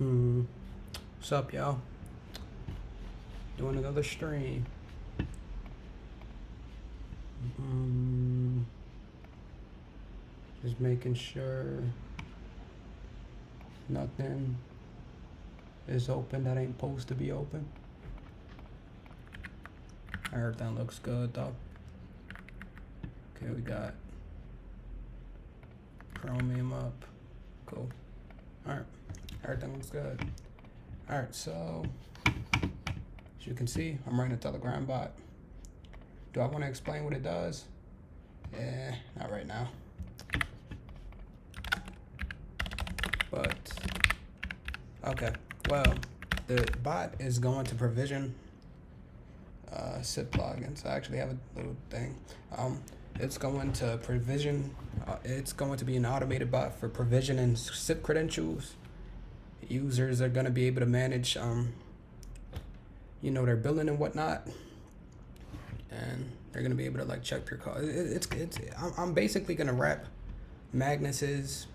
What's up, y'all? Doing another stream. Just making sure nothing is open that ain't supposed to be open. Everything looks good though. Okay, we got Chromium up. Cool. Alright, everything looks good. Alright, so as you can see, I'm running a Telegram bot. Do I want to explain what it does? Yeah, not right now. But, okay, well, the bot is going to provision SIP plugins. I actually have a little thing. It's going to provision, it's going to be an automated bot for provisioning SIP credentials. Users are going to be able to manage, you know, their billing and whatnot. And they're going to be able to like check your call. I'm basically going to wrap Magnus's,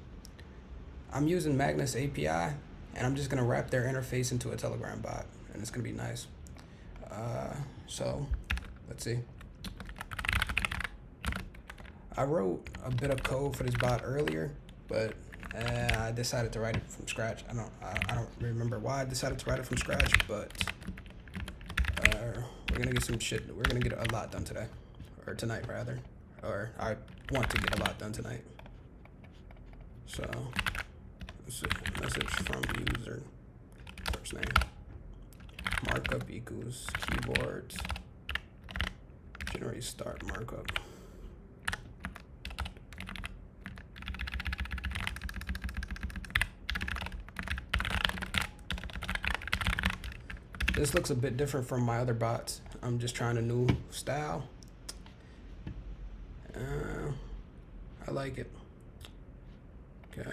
I'm using Magnus API, and I'm just going to wrap their interface into a Telegram bot, and it's going to be nice. So let's see. I wrote a bit of code for this bot earlier, but I decided to write it from scratch. I don't remember why I decided to write it from scratch, but we're gonna get some shit. We're gonna get a lot done today, or tonight rather, or I want to get a lot done tonight. So let's see. Message from user, first name, markup equals keyboard, generate start markup. This looks a bit different from my other bots. I'm just trying a new style. I like it. Okay.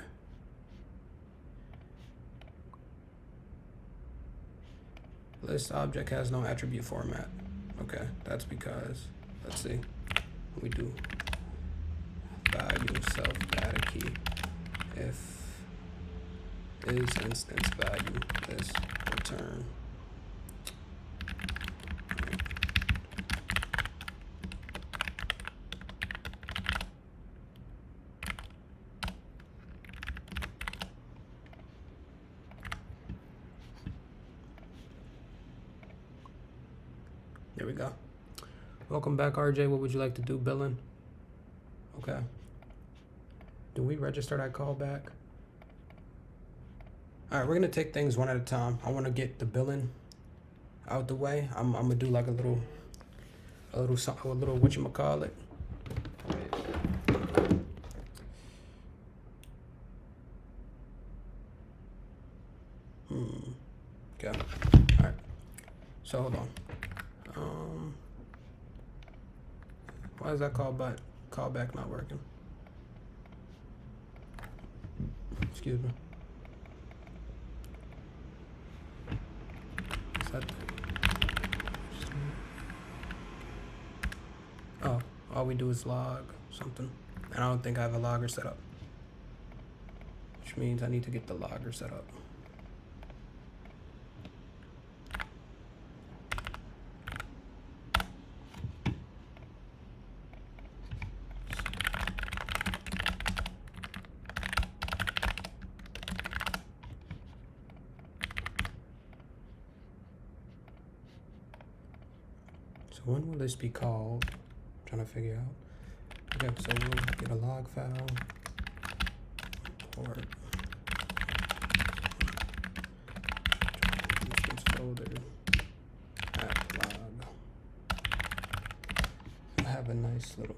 List object has no attribute format. Okay, that's because, let's see, we do value self data key if is instance value is return. There we go. Welcome back, RJ. What would you like to do, billing? Okay. Do we register that call back? All right, we're gonna take things one at a time. I want to get the billing out the way. I'm gonna do like a little whatchamacallit. Okay. All right. So hold on. Why is that callback not working? Excuse me. Is that oh, all we do is log something. And I don't think I have a logger set up. Which means I need to get the logger set up. When will this be called? I'm trying to figure out. Okay, so we'll get a log file. Or instance folder. App log. I have a nice little.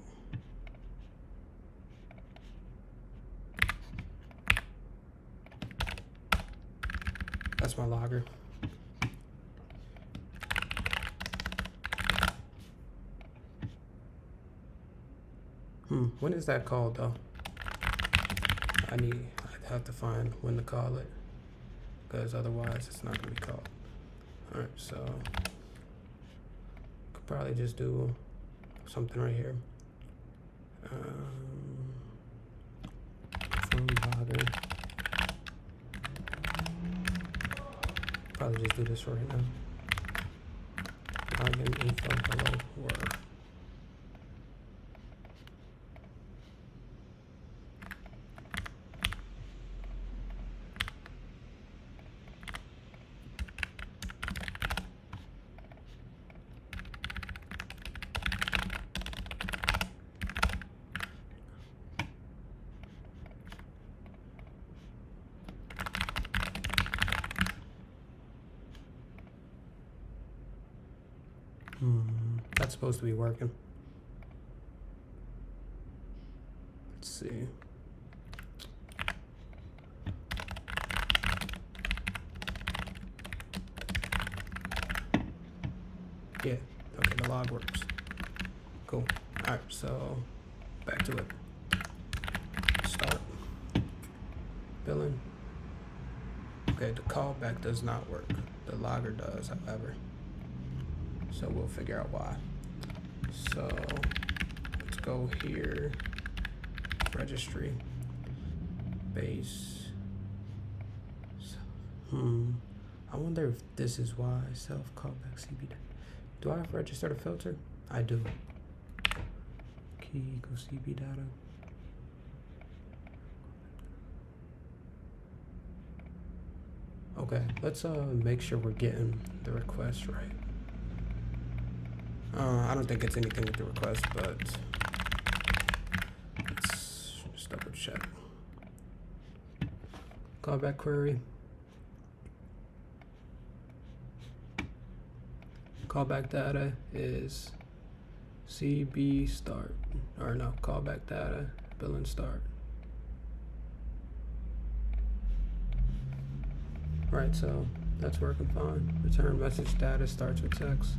That's my logger. When is that called though? I'd have to find when to call it, because otherwise it's not gonna be called. All right, so could probably just do something right here. From logger probably just do this right now. Login info hello world. That's supposed to be working. Let's see. Yeah, okay, the log works. Cool. All right, so back to it. Start. Billing. Okay, the callback does not work. The logger does, however. So we'll figure out why. So let's go here, registry, base. I wonder if this is why self callback CB. Do I have registered a filter? I do. Key equals CB data. Okay, let's make sure we're getting the request right. I don't think it's anything with the request, but let's just double check. Callback query. Callback data is CB start, or no, callback data, billing start. Right, so that's working fine. Return message data starts with text.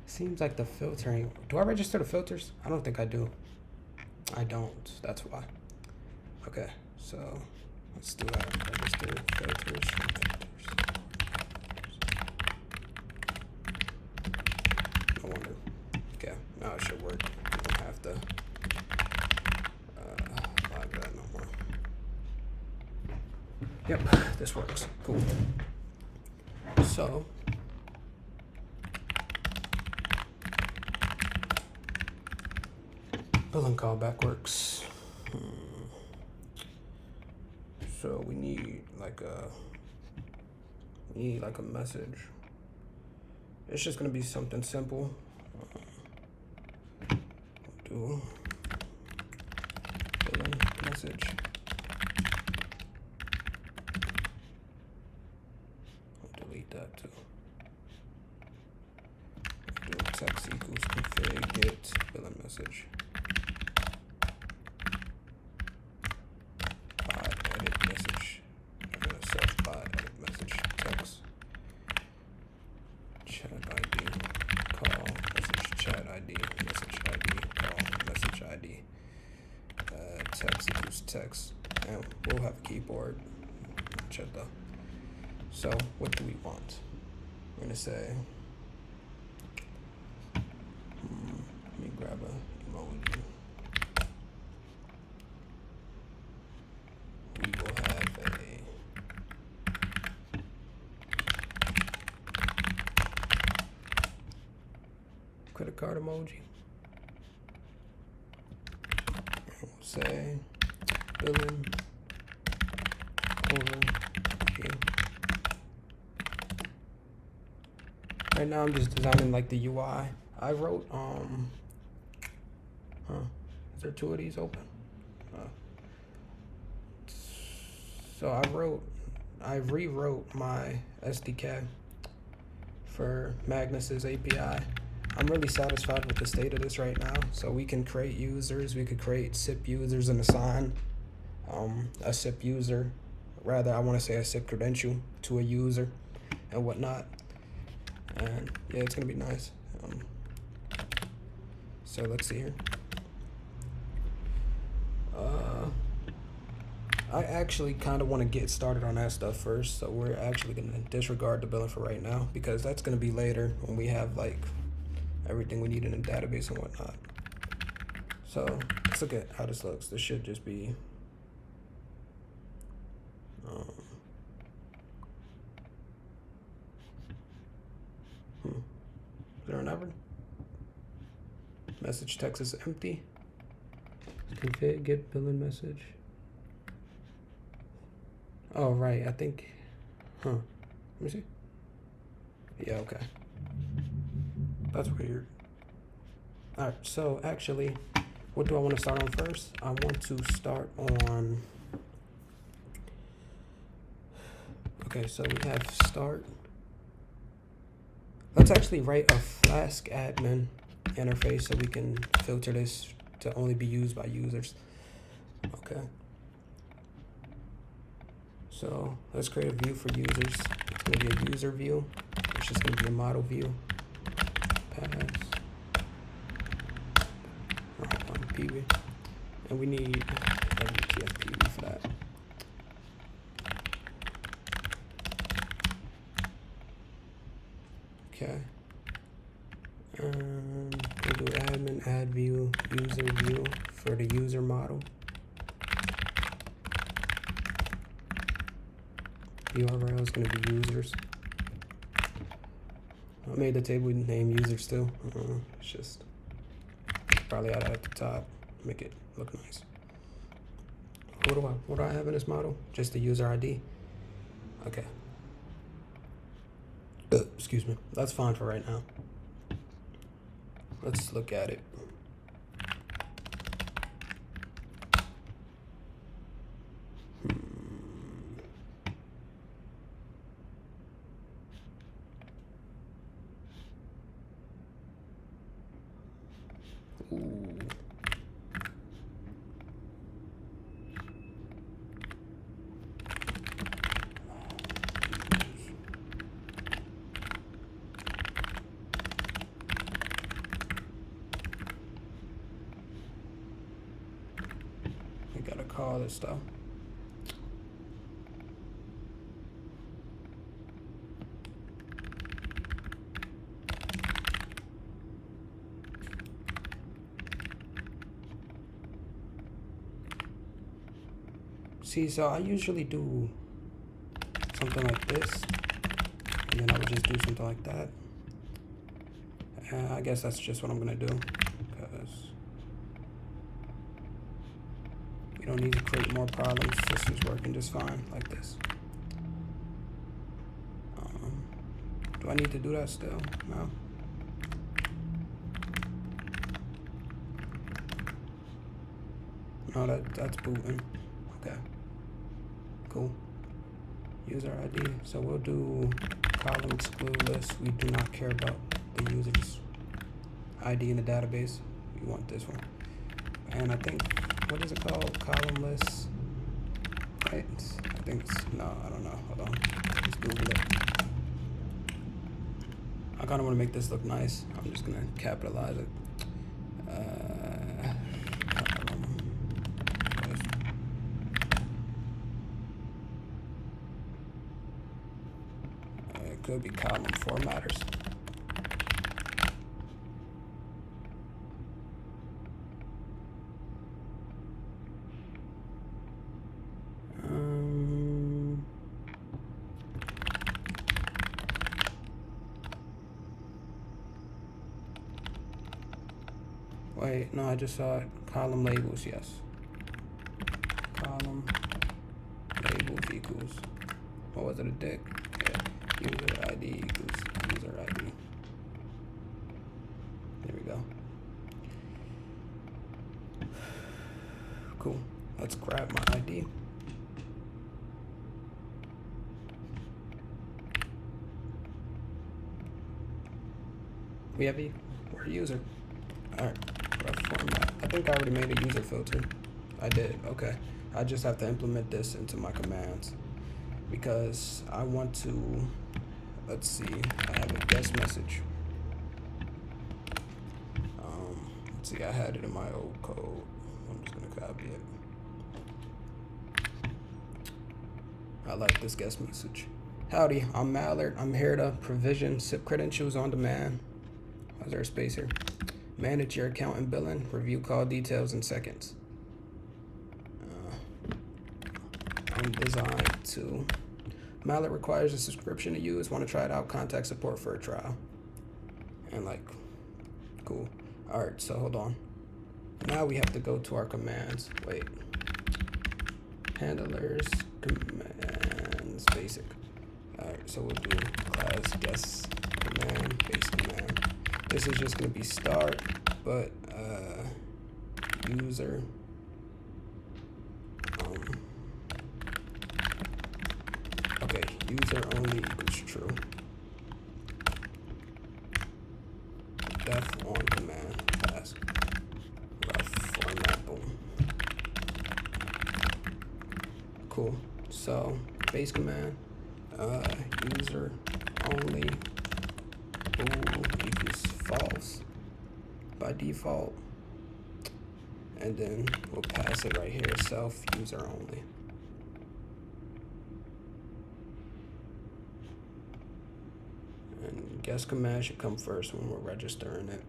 Seems like the filtering. Do I register the filters? I don't think I do. I don't. That's why. Okay, so let's do that. Register filters. No wonder. Okay, now it should work. You don't have to log that no more. Yep, this works. Cool. So. Billing callback works. So we need like a message. It's just gonna be something simple. Do billing message. I'll delete that too. Do text equals config get billing message. Text, and we'll have a keyboard. Check though. So what do we want? We're gonna say, let me grab a emoji. We will have a credit card emoji. And we'll say billing overview. Right now I'm just designing like the UI. I wrote is there two of these open? So I rewrote my SDK for Magnus's API. I'm really satisfied with the state of this right now. So we can create users, we could create SIP users and assign a SIP user, rather I want to say a SIP credential to a user and whatnot. And yeah, it's gonna be nice. So let's see here. I actually kind of want to get started on that stuff first, so we're actually going to disregard the billing for right now, because that's going to be later when we have like everything we need in the database and whatnot. So let's look at how this looks. This should just be is there an error? Message text is empty. Config get billing message. Oh, right, I think, let me see. Yeah, okay. That's weird. All right, so actually, what do I want to start on first? I want to start on, okay, so we have start. Let's actually write a flask admin interface so we can filter this to only be used by users. Okay. So let's create a view for users. It's going to be a user view, which is going to be a model view. Pass. PV. And we need WTF PV for that. Okay. We'll do admin add view, user view for the user model. The URL is going to be users. I made the table name users too. It's just probably add it at the top, make it look nice. What do I have in this model? Just the user ID. Okay. Excuse me. That's fine for right now. Let's look at it. We gotta call this stuff. See, so I usually do something like this, and then I would just do something like that. I guess that's just what I'm gonna do, because we don't need to create more problems. System's working just fine like this. Do I need to do that still? No. No, that's booting. Okay. Cool. User ID. So we'll do column exclude list. We do not care about the user's ID in the database. We want this one. And I think, what is it called? Column list. Right? I think it's, no, I don't know. Hold on. Let's Google it. I kind of want to make this look nice. I'm just going to capitalize it. It could be column formatters. Wait, no, I just saw it. Column labels, yes. Column labels equals, what was it, a dict? Yeah, user ID equals user ID. There we go. Cool, let's grab my ID. We have we're a user. All right, rough format. I think I already made a user filter. I did, okay. I just have to implement this into my commands because I want to, let's see, I have a guest message. Let's see, I had it in my old code. I'm just gonna copy it. I like this guest message. Howdy, I'm Mallard. I'm here to provision SIP credentials on demand. Is there a space here? Manage your account and billing. Review call details in seconds. I'm designed to. Mallard requires a subscription to use. Want to try it out? Contact support for a trial. And like, cool. All right, so hold on. Now we have to go to our commands. Wait. Handlers, commands, basic. All right, so we'll do class guest command, base command. This is just gonna be start, but user. Okay, user only equals true. Def on command, flask, rough format, boom. Cool. So base command. User only equals false by default, and then we'll pass it right here, self user only. And guest command should come first when we're registering it.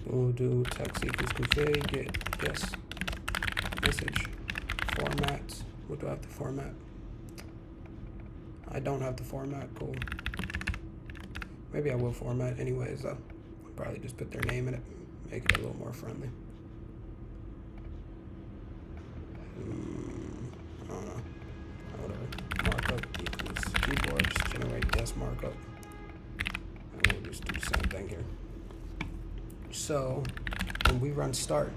We'll do text equals config, get guest message formats. What do I have to format? I don't have to format, cool. Maybe I will format anyways though. I'll probably just put their name in it, make it a little more friendly. I don't know. Whatever. Markup equals keyboard, just generate guest markup. And we'll just do the same thing here. So when we run start,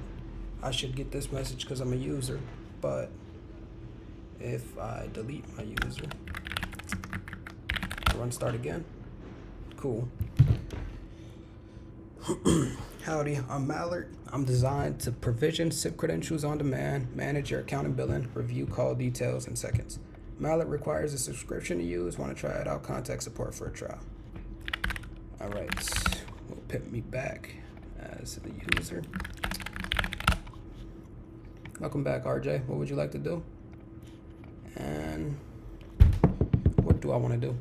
I should get this message because I'm a user, but if I delete my user, run start again, cool. Howdy, I'm Mallard. I'm designed to provision SIP credentials on demand, manage your account and billing, review call details in seconds. Mallard requires a subscription to use. Want to try it out? Contact support for a trial. All right, will pip me back as the user. Welcome back, RJ. What would you like to do? And what do I want to do?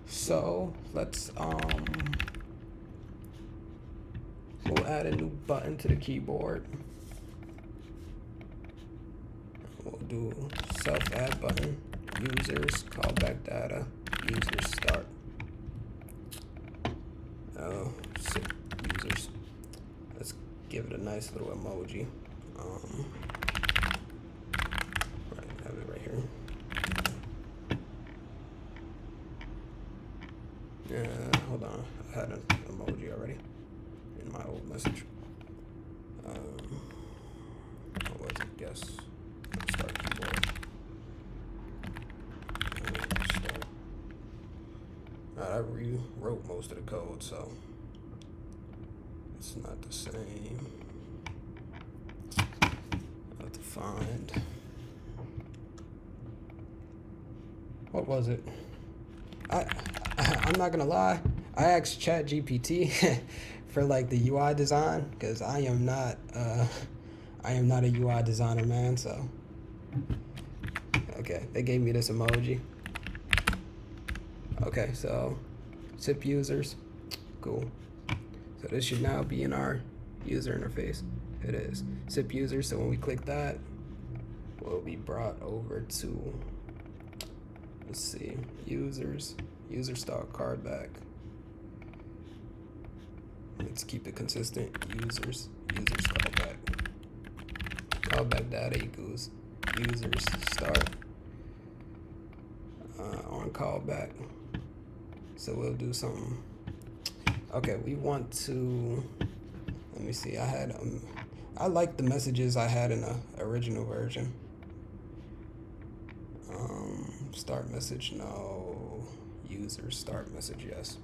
So let's we'll add a new button to the keyboard. We'll do self add button, users, callback data, users start. Oh, SIP users. Let's give it a nice little emoji. Right, have it right here. Yeah, hold on. I had an emoji already in my old message. What was it? Guess. Start keyboard. Start. I rewrote most of the code, so it's not the same. I have to find. What was it? I'm not gonna lie. I asked ChatGPT for like the UI design because I am not a UI designer, man. So okay, they gave me this emoji. Okay, so SIP users, cool. So this should now be in our user interface. It is SIP users. So when we click that, we'll be brought over to, let's see, users, user stock card back. Let's keep it consistent. Users callback. Callback data equals users start on callback. So we'll do something Okay, we want to, let me see, I like the messages I had in the original version. Start message, no. User start message, yes.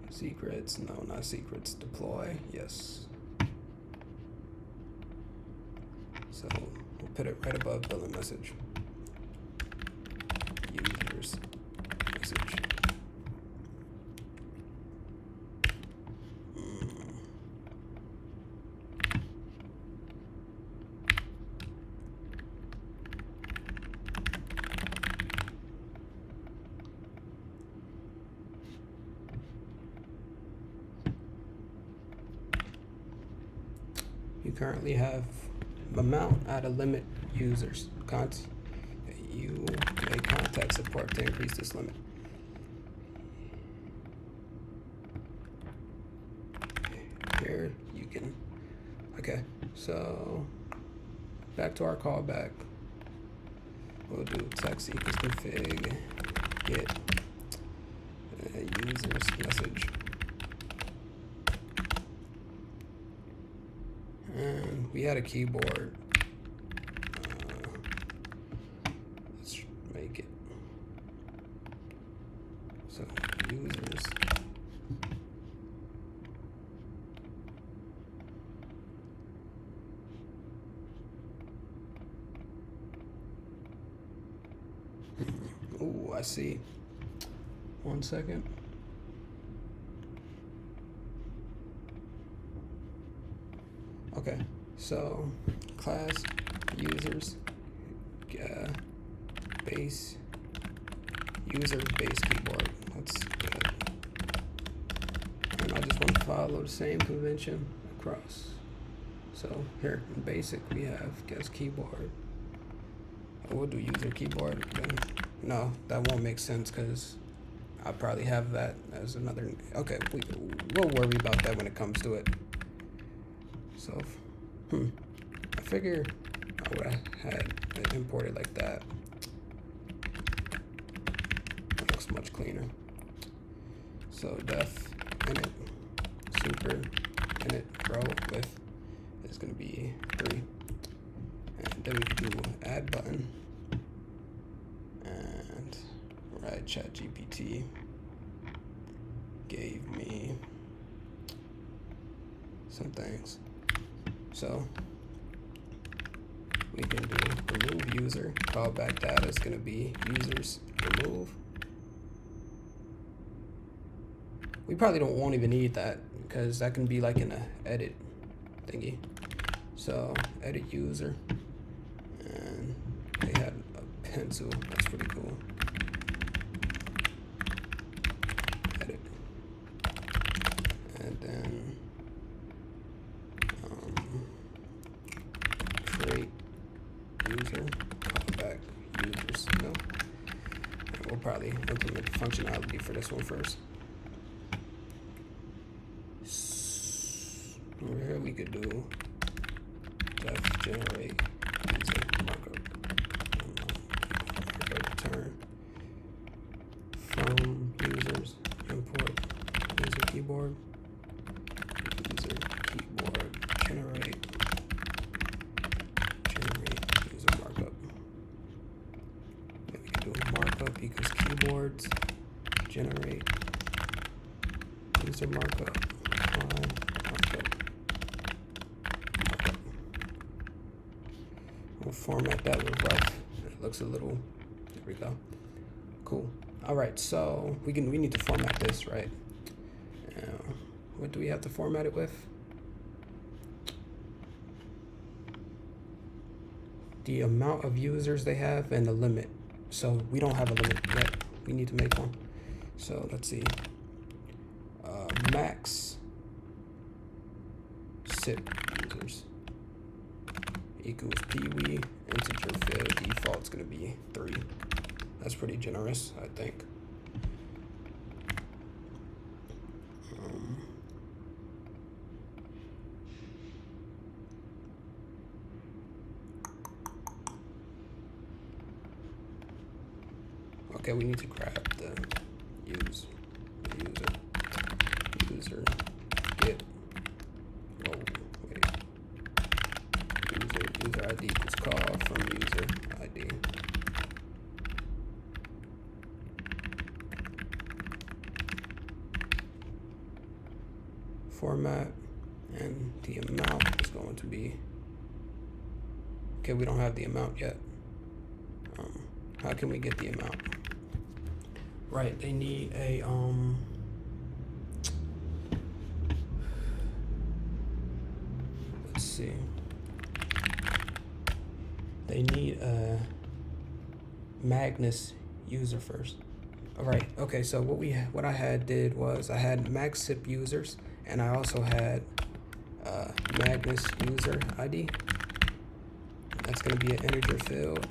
Secrets, no, not secrets. Deploy, yes. So we'll put it right above billing message. Users message. You currently have amount out of limit users. You may contact support to increase this limit. Here you can, okay, so back to our callback. We'll do text equals config get users message. And we had a keyboard. Let's make it so users. Oh, I see. 1 second. Okay, so class users base user base keyboard. That's good. And I just want to follow the same convention across. So here in basic we have guest keyboard. We'll do user keyboard. Then no, that won't make sense because I'll probably have that as another. Okay, we'll worry about that when it comes to it. So, I figure I would have had it imported like that. That looks much cleaner. So def init super init row width is going to be 3. And then we can do add button and right ChatGPT gave me some things. So we can do remove user, callback data is going to be users remove. We probably won't even need that because that can be like in a edit thingy. So edit user, and they had a pencil. That's pretty cool. Edit, and then create user, callback users. No, and we'll probably implement the functionality for this one first. Over here we could do def generate user markup, return from users, import user keyboard generate user markup. Then we can do markup equals keyboards generate user markup markup. We'll format that with rough. It looks a little, there we go. Cool. All right, so we need to format this, right? What do we have to format it with? The amount of users they have and the limit. So we don't have a limit yet. We need to make one. So let's see. Max SIP users equals peewee integer field default's gonna be 3. That's pretty generous, I think. Okay, we need to grab the user. user get user ID equals call from user ID. Format, and the amount is going to be, okay, we don't have the amount yet. How can we get the amount? Right, they need a let's see, they need a Magnus user first. All right, okay, so what I did was I had max SIP users, and I also had Magnus user ID. That's going to be an integer field,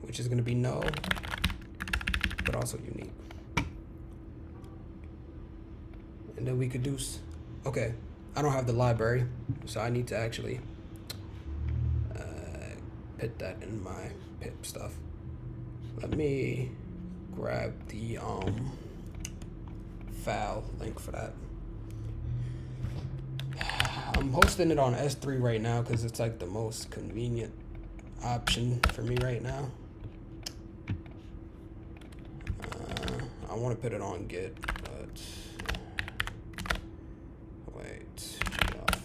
which is going to be null, but also unique. And then we could do, okay, I don't have the library, so I need to actually put that in my pip stuff. Let me grab the file link for that. I'm hosting it on S3 right now because it's like the most convenient option for me right now. I want to put it on Git, but wait, shut off.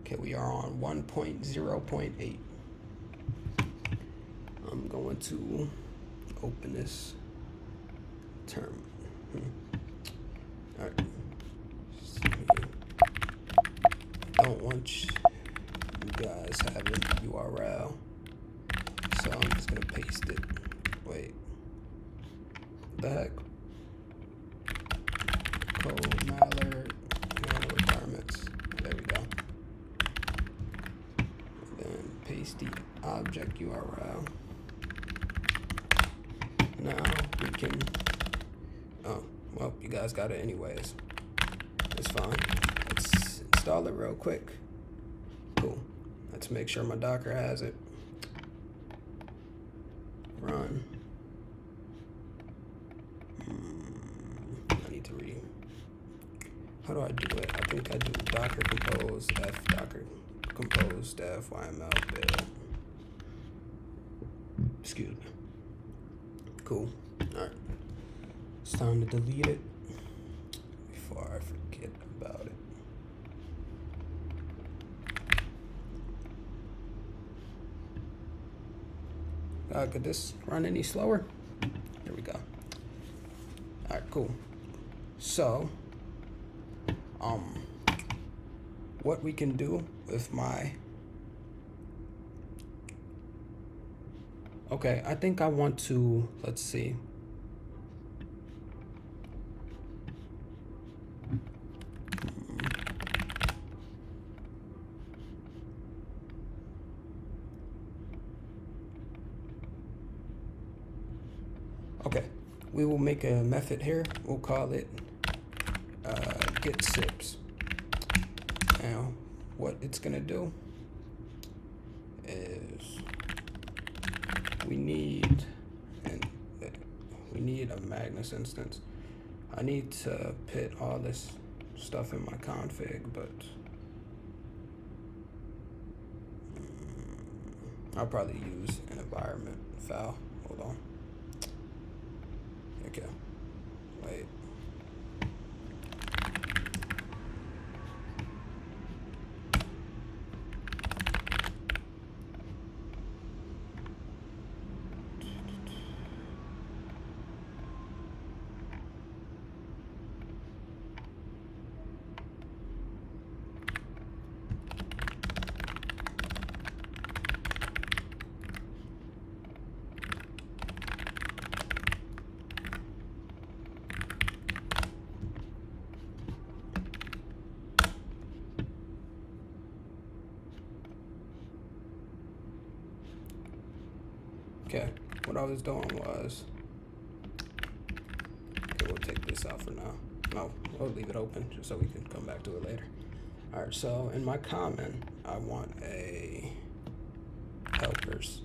Okay, we are on 1.0.8. I'm going to open this term. All right. Don't want you guys having URL, so I'm just gonna paste it. Wait, what the heck? Code mallard requirements. There we go. And then paste the object URL. Now we can. Oh, well, you guys got it anyways. It's fine. Let's install it real quick. Cool. Let's make sure my Docker has it. Run. I need to read. How do I do it? I think I do docker compose f docker compose def yml build. Excuse me. Cool. All right. It's time to delete it before I forget about it. Could this run any slower? There we go. All right, cool. So, what we can do with my, okay, I think I want to, let's see. Okay, we will make a method here. We'll call it get sips. Now, what it's gonna do is we need a Magnus instance. I need to put all this stuff in my config, but I'll probably use an environment file. Hold on. Okay. Wait. Okay, what I was doing was, okay, we'll take this out for now. No, we'll leave it open just so we can come back to it later. All right, so in my comment, I want a helpers.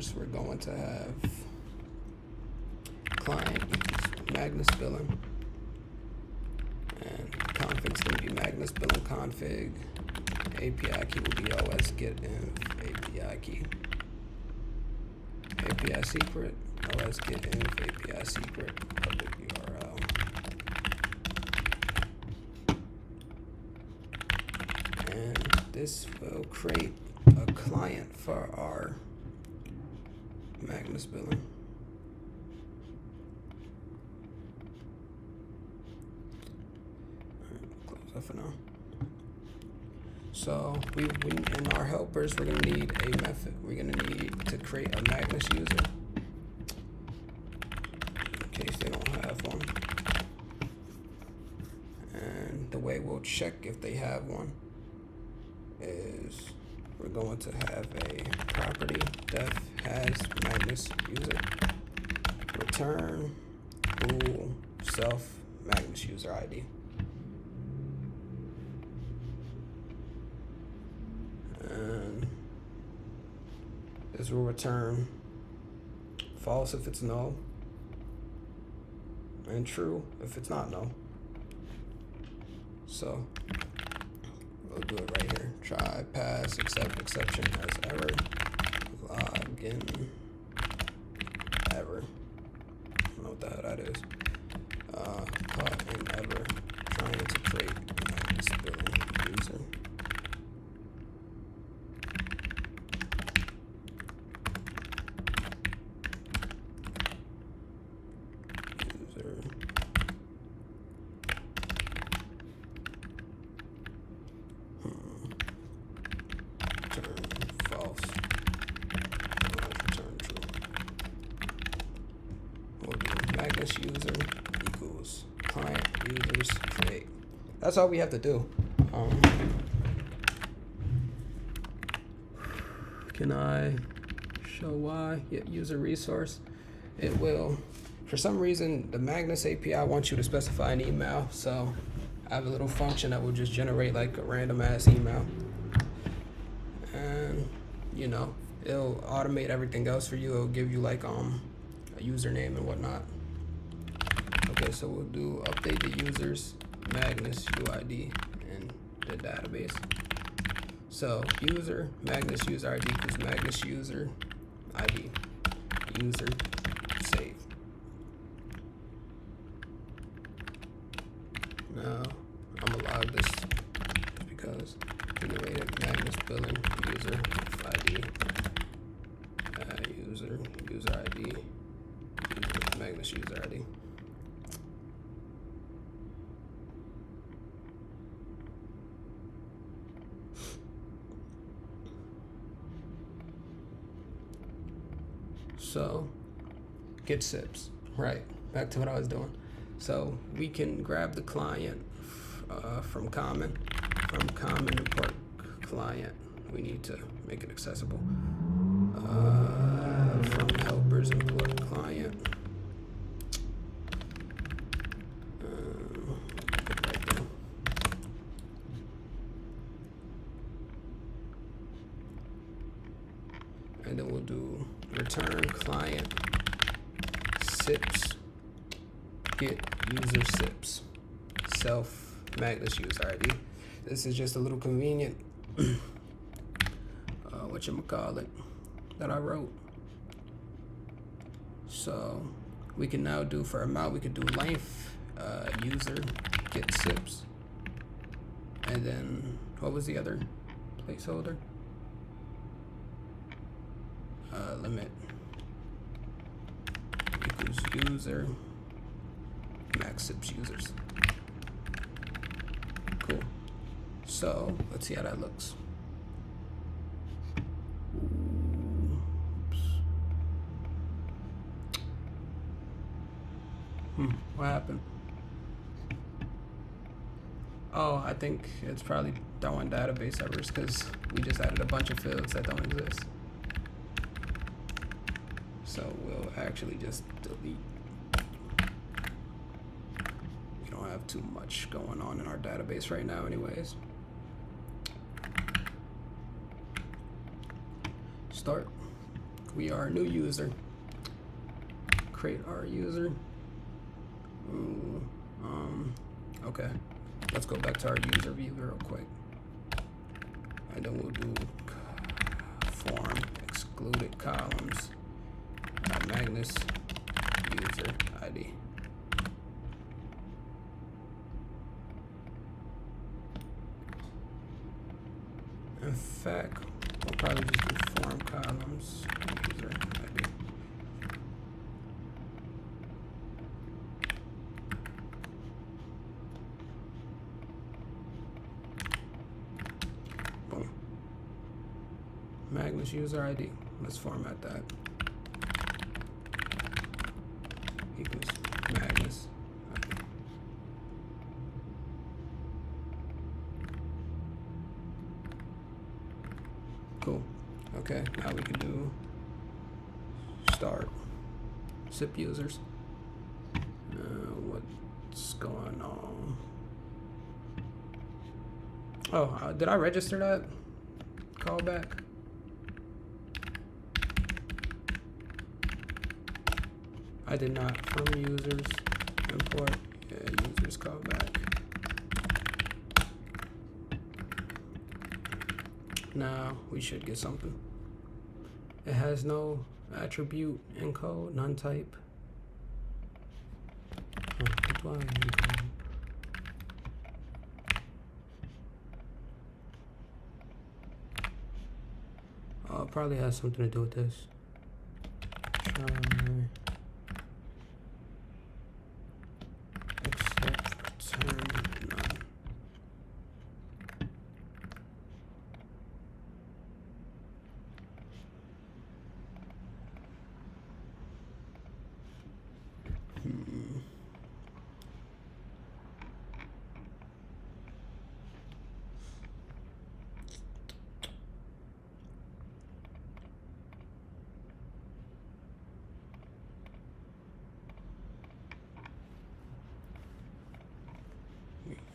helpers, we're going to have client equals Magnus billing, and config is going to be Magnus billing config. API key will be os get inf API key. API secret os get inf API secret public URL. And this will create a client for our Magnus billing. Close that for now. So we in our helpers, we're gonna need a method. We're gonna need to create a Magnus user in case they don't have one. And the way we'll check if they have one is we're going to have a property def has Magnus user return bool self Magnus user ID. And this will return false if it's null and true if it's not null. So we'll do it right here. Try pass accept exception as error login error. I don't know what the hell that is. Caught in error trying to create Magnus billing user. Magnus user equals client users create. That's all we have to do. Can I show why? Yeah, user resource. It will. For some reason, the Magnus API wants you to specify an email, so I have a little function that will just generate like a random ass email, and you know, it'll automate everything else for you. It'll give you like a username and whatnot. Okay, so we'll do update the users Magnus UID in the database. So user Magnus user ID equals Magnus user ID user save. Now I'm gonna log this because generated Magnus billing user ID user ID user Magnus user ID. So get sips, right, back to what I was doing. So we can grab the client from common import client. We need to make it accessible. From helpers import client. Right there. And then we'll do return client sips get user sips self Magnus user ID. This is just a little convenient whatchamacallit that I wrote. So we can now do for amount, we could do length user get sips, and then what was the other placeholder? Limit equals user max sips users. Cool. So let's see how that looks. What happened? Oh, I think it's probably throwing database errors because we just added a bunch of fields that don't exist. So we'll actually just delete. We don't have too much going on in our database right now anyways. Start. We are a new user. Create our user. Ooh, okay. Let's go back to our user view real quick. And then we'll do form excluded columns. Magnus user ID. In fact, we'll probably just do form columns user ID. Boom. Magnus user ID. Let's format that. Equals Magnus. Cool. Okay, now we can do start SIP users. What's going on? Oh, did I register that callback? I did not. From users import users callback. Now we should get something. It has no attribute encode, none type. Oh, it probably has something to do with this. Try except return none.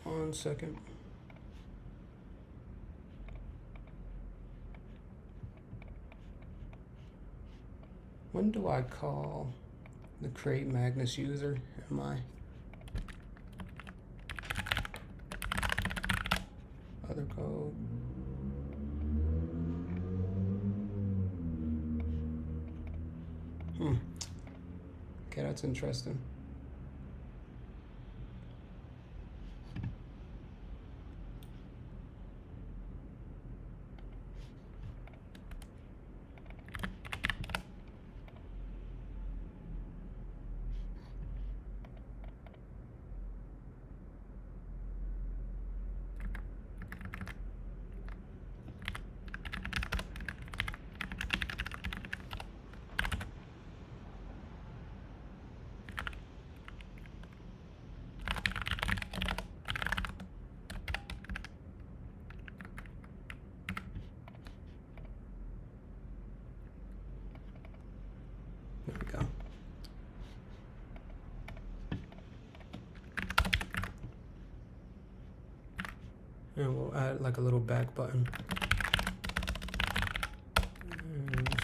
One second. When do I call the create Magnus user? Am I? Other code. Okay, that's interesting. There we go. And we'll add like a little back button.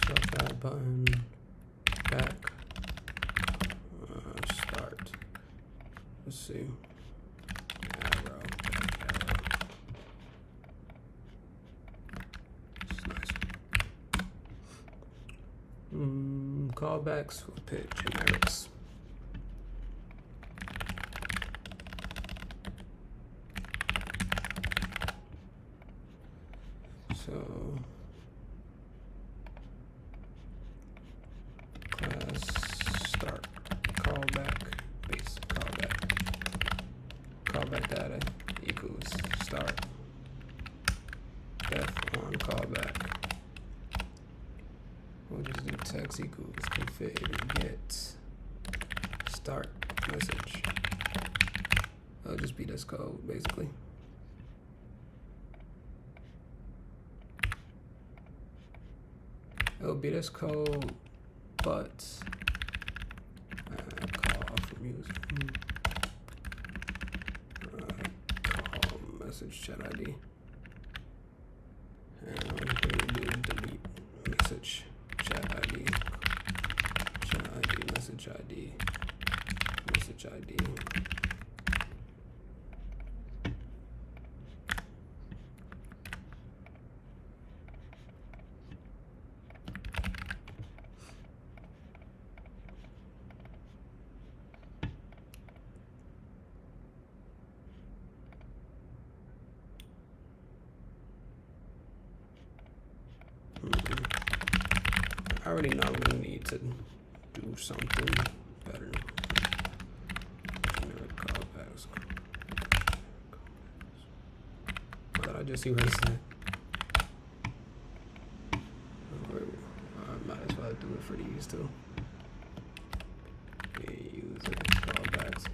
Self add button, back, start. Let's see. Arrow, back arrow. It's nice. Callbacks will pick generics. So class start callback base callback data equals start def on callback. We'll just do text equals config get start message. It'll just be this code basically. It'll be this code, but call from user. Call message chat ID. And we'll do delete message chat ID. message ID, message ID. I already know I'm gonna need to do something better. Callbacks. Why did I just erase that? I might as well do it for these too. User callbacks.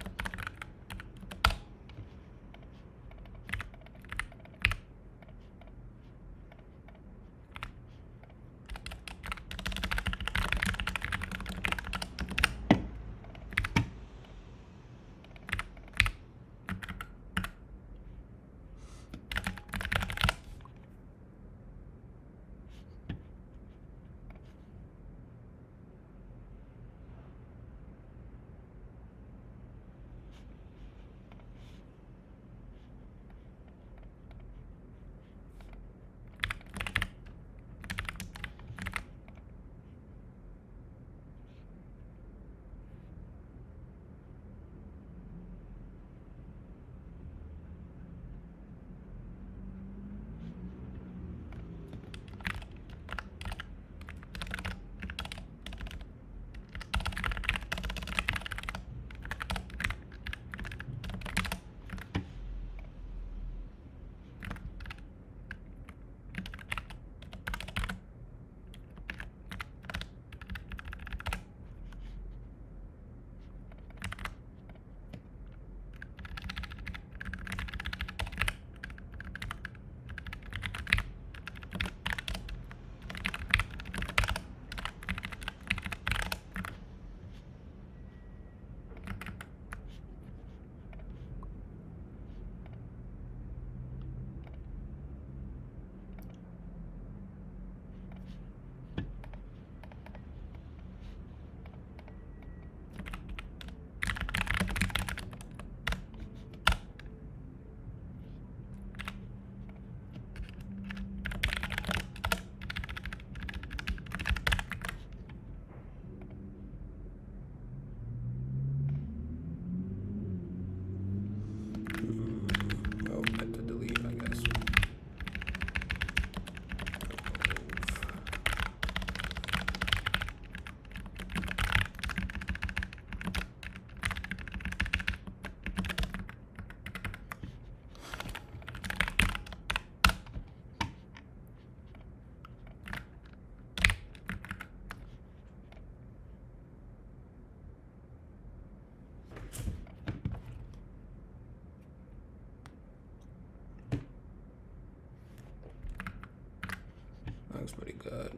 Looks pretty good.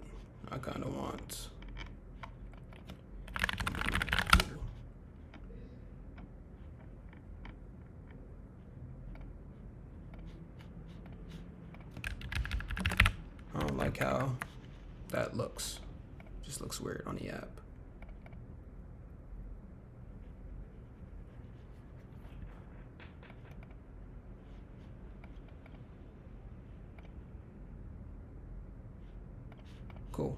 I kind of want I don't like how that looks. Just looks weird on the app. Cool.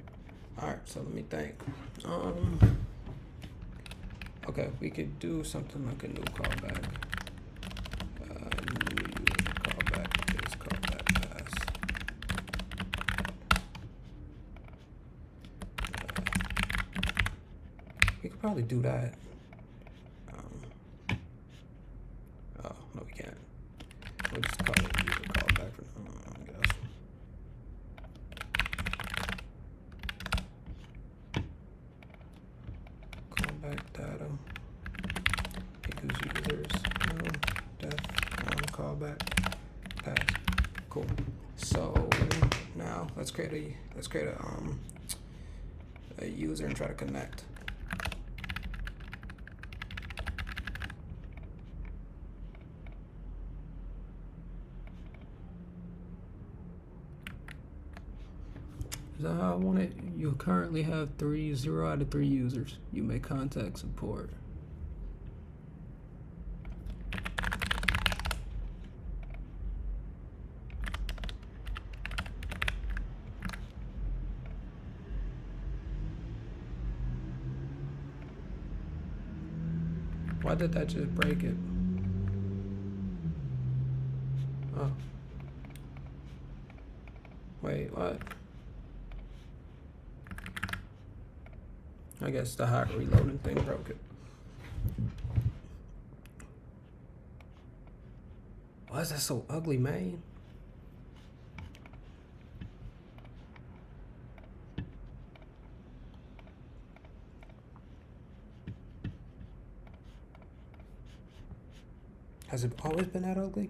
All right, so let me think. Okay, we could do something like a new callback. New user callback is callback pass. We could probably do that. Oh no, we can't. We'll just call it user callback for now, I guess. Callback data equals users no def on callback pass. Cool. So now let's create a user and try to connect. Is that how I want it? You currently have 0 out of 3 users. You may contact support. Why did that just break it? Oh. Wait, what? I guess the hot reloading thing broke it. Why is that so ugly, man? Has it always been that ugly?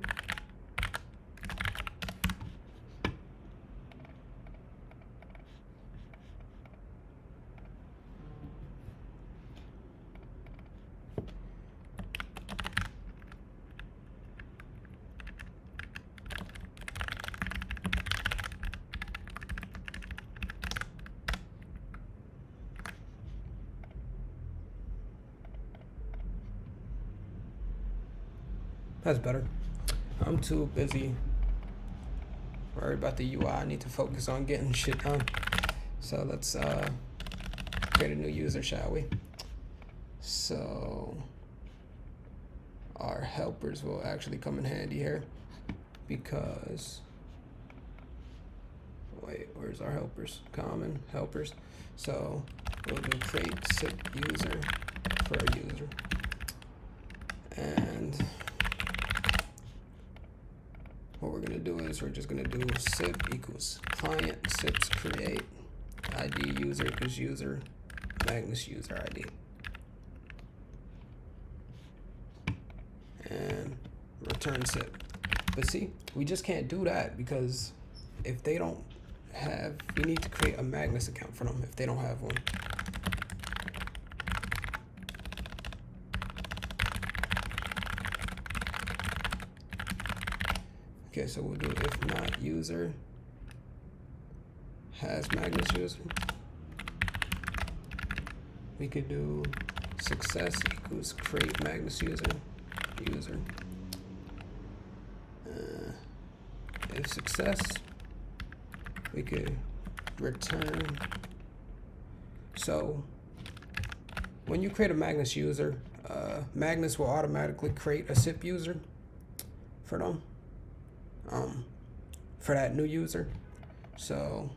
That's better. I'm too busy worried about the UI. I need to focus on getting shit done. So let's create a new user, shall we? So our helpers will actually come in handy here because, wait, where's our helpers? Common helpers. So we'll do create SIP user for a user. And what we're gonna do is we're just gonna do SIP equals client SIPs create ID user because user Magnus user ID. And return SIP. But see, we just can't do that because if they don't have, we need to create a Magnus account for them if they don't have one. Okay, so we'll do if not user has Magnus user. We could do success equals create Magnus user. If success, we could return. So when you create a Magnus user, Magnus will automatically create a SIP user for them. For that new user. So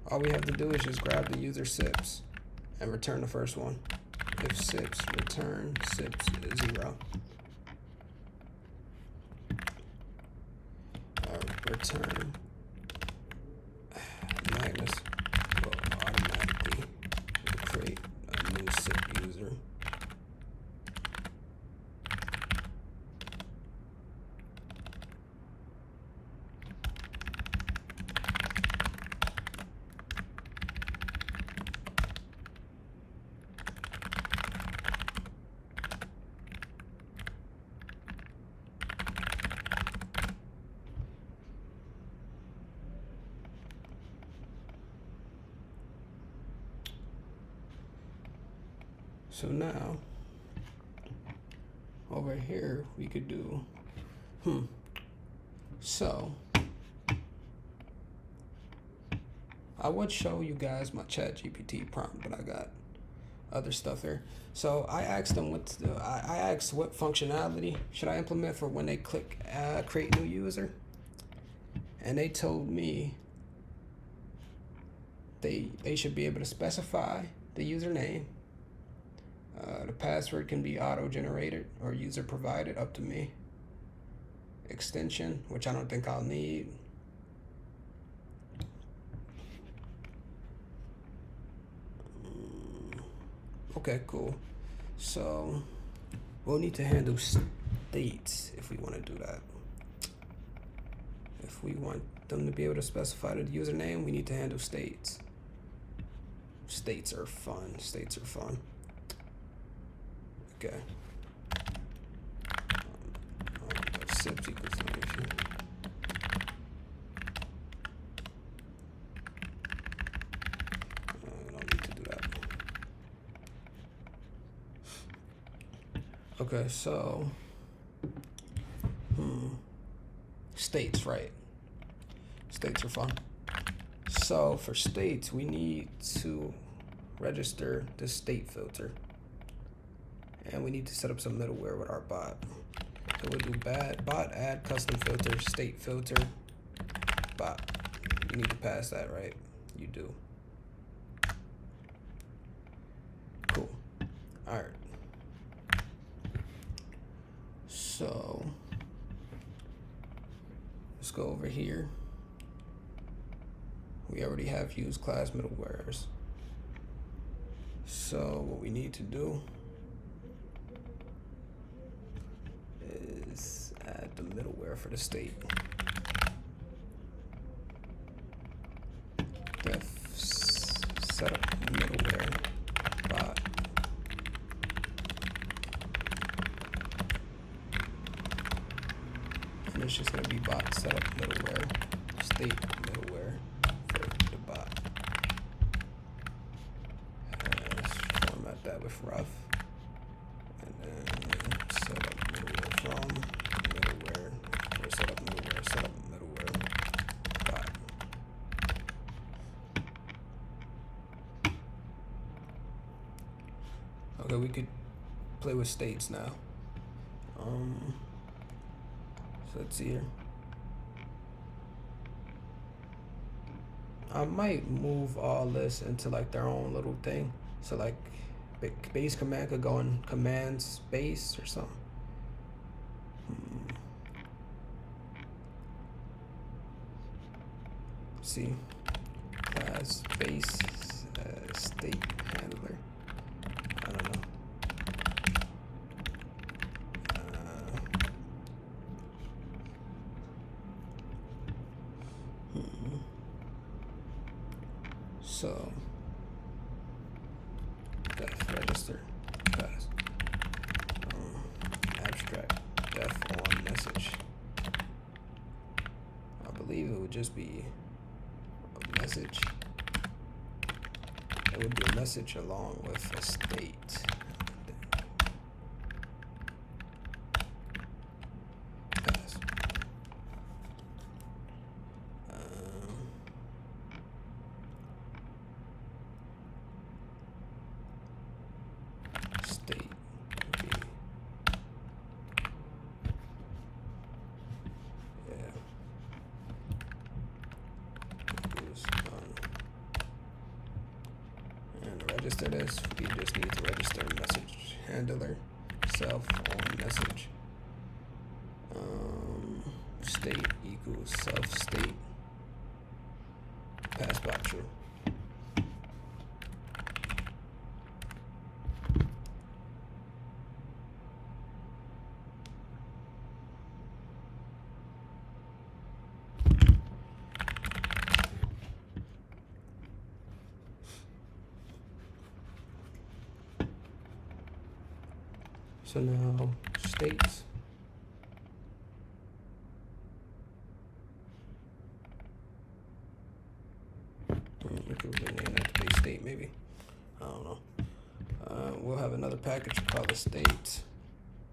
all we have to do is just grab the user SIPs and return the first one. If SIPs return SIPs 0. Return Magnus will automatically create a new SIP user. So now, over here, we could do, So, I would show you guys my ChatGPT prompt, but I got other stuff here. So I asked them I asked what functionality should I implement for when they click create new user, and they told me they should be able to specify the username. The password can be auto-generated or user-provided, up to me. Extension, which I don't think I'll need. Okay, cool. So we'll need to handle states if we want to do that. If we want them to be able to specify the username, we need to handle states. States are fun. Okay. SIPs equals nation. Okay, so states, right? States are fun. So for states, we need to register the state filter, and we need to set up some middleware with our bot. So we'll do bot add custom filter state filter bot. You need to pass that, right? You do. Cool. All right. So let's go over here. We already have used class middlewares. So what we need to do is add the middleware for the state. Def setup middleware bot. And it's just gonna be bot setup middleware, state middleware for the bot. Let's format that with rough. And then setup middleware from middleware, or setup middleware bot. Okay, we could play with states now. So let's see here. I might move all this into like their own little thing. So like base command could go in command space or something. See, class base state handler. I don't know. So def register class abstract def on message. I believe it would just be a message. It would be a message along with a state. Pass. State would be, yeah. Use and register this. We just need to register message handler self on message. State equals self state. Pass bot true. So now states. We could rename that to base state maybe. I don't know. We'll have another package called the state.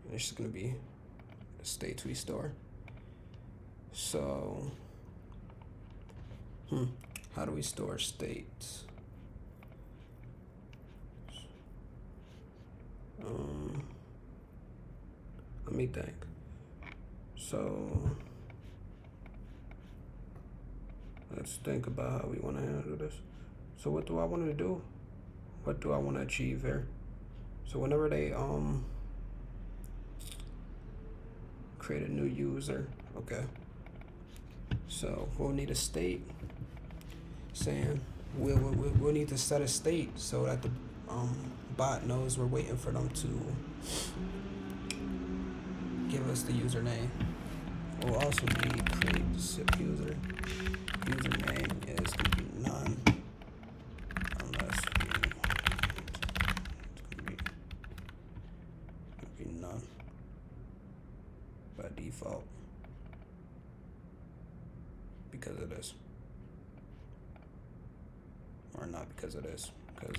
And it's just gonna be the states we store. So how do we store states? Let me think. So let's think about how we want to handle this. So what do I want to do? What do I want to achieve here? So whenever they create a new user, okay. So we'll need a state saying we'll need to set a state so that the bot knows we're waiting for them to give us the username. We'll also need create SIP user. Username is going to be none unless it's going to be none by default because of this, or not because of this, because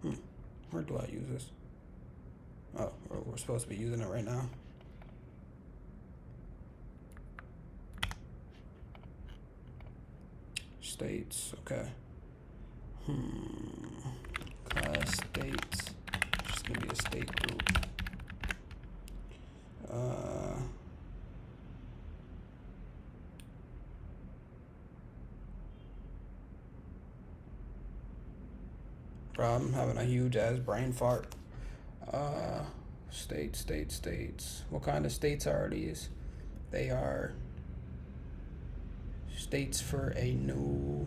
of where do I use this? Oh, we're supposed to be using it right now. States, okay. Class states, just gonna be a state group. Bro, I'm having a huge ass brain fart. States. What kind of states are these? They are states for a new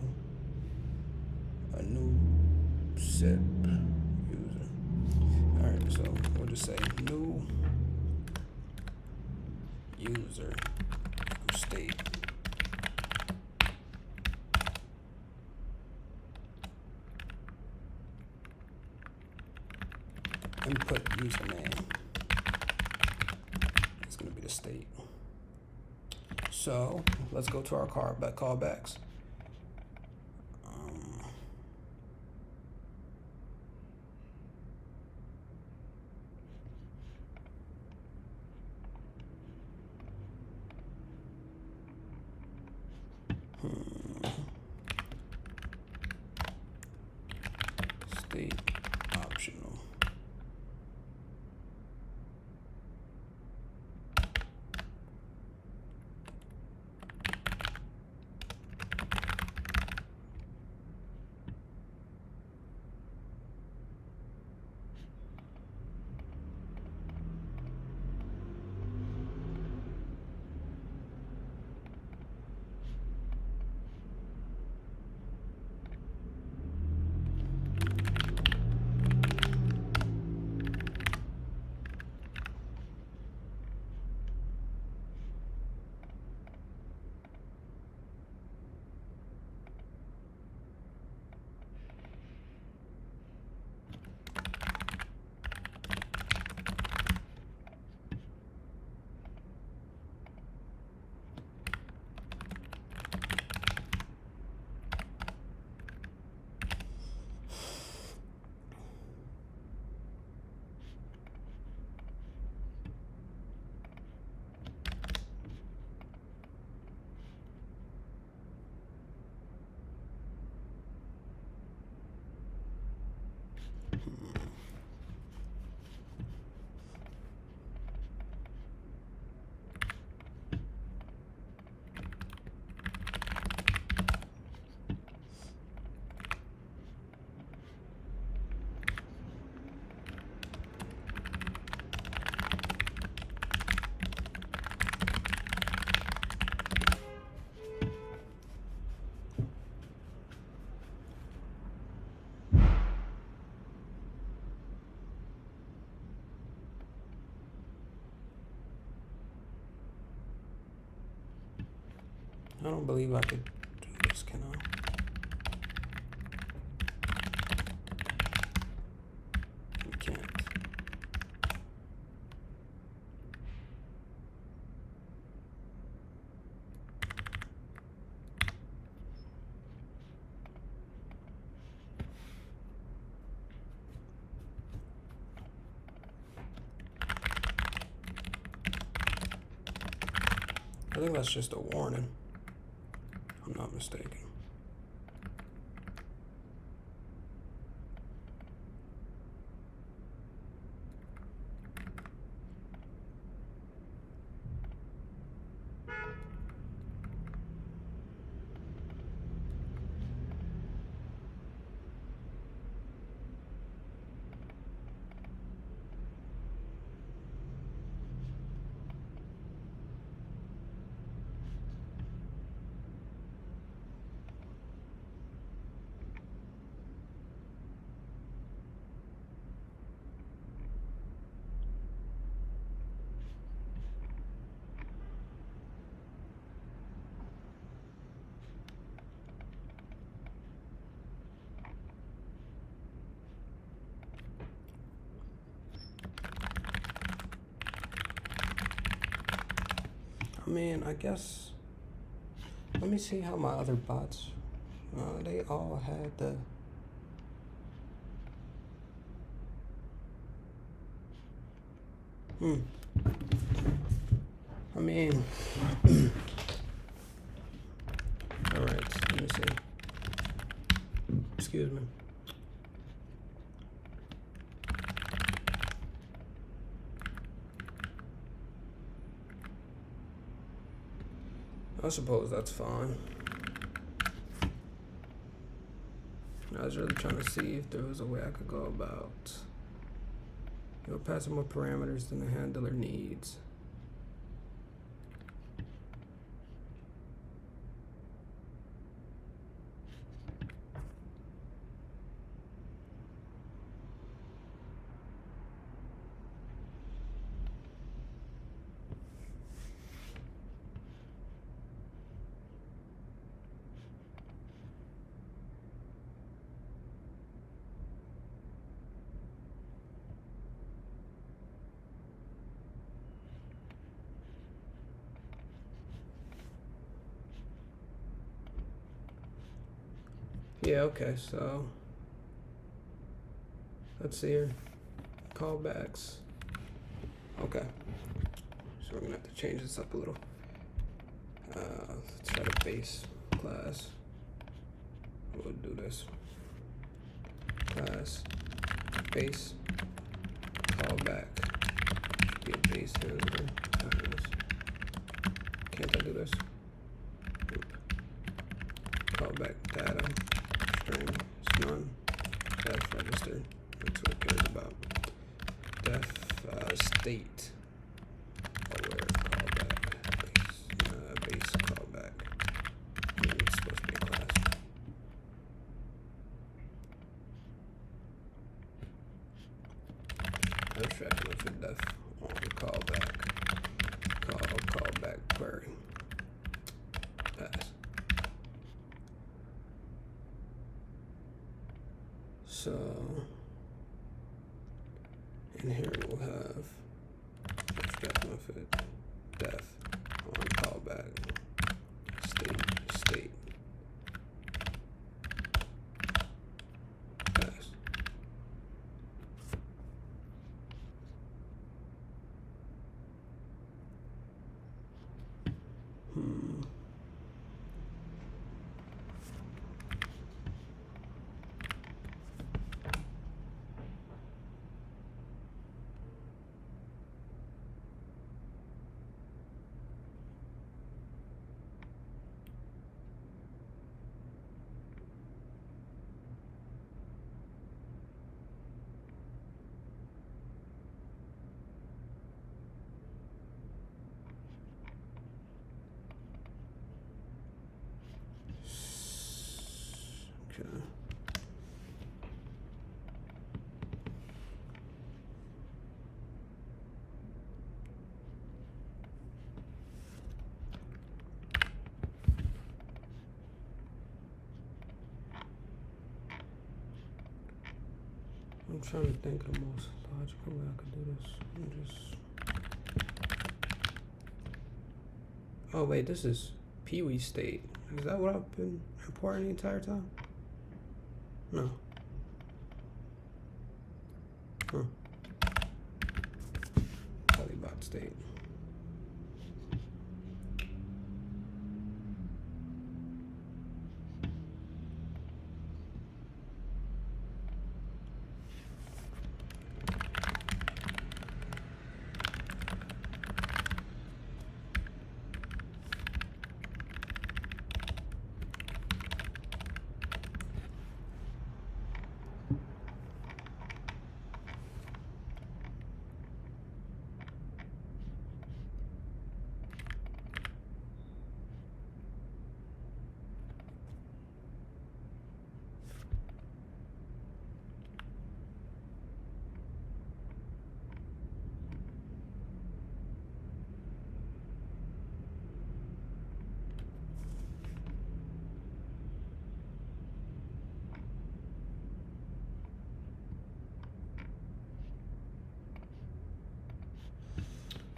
SIP user. Alright, so we'll just say new user state. Input username. It's gonna be the state. So let's go to our callbacks. State optional. I don't believe I could do this, can I? We can't. I think that's just a warning. I'm not mistaken. I mean, I guess, let me see how my other bots, they all had the, I mean, all right, let me see. Excuse me. I suppose that's fine. I was really trying to see if there was a way I could go about, passing more parameters than the handler needs. Yeah, okay, so let's see here. Callbacks. Okay. So we're gonna have to change this up a little. Let's try the base class. We'll do this. Class base callback. Be a base handler. Can't I do this? Oop. Callback data. String is none. Def registered. That's what it cares about. Def state. Aware callback. Base callback. It's supposed to be a class. Abstracting for def on callback. Callback query. Pass. So in here we'll have abstract method def on callback state pass. Okay. I'm trying to think of the most logical way I could do this. Oh wait, this is Pee-wee state. Is that what I've been importing the entire time? No. Huh. Polybot state.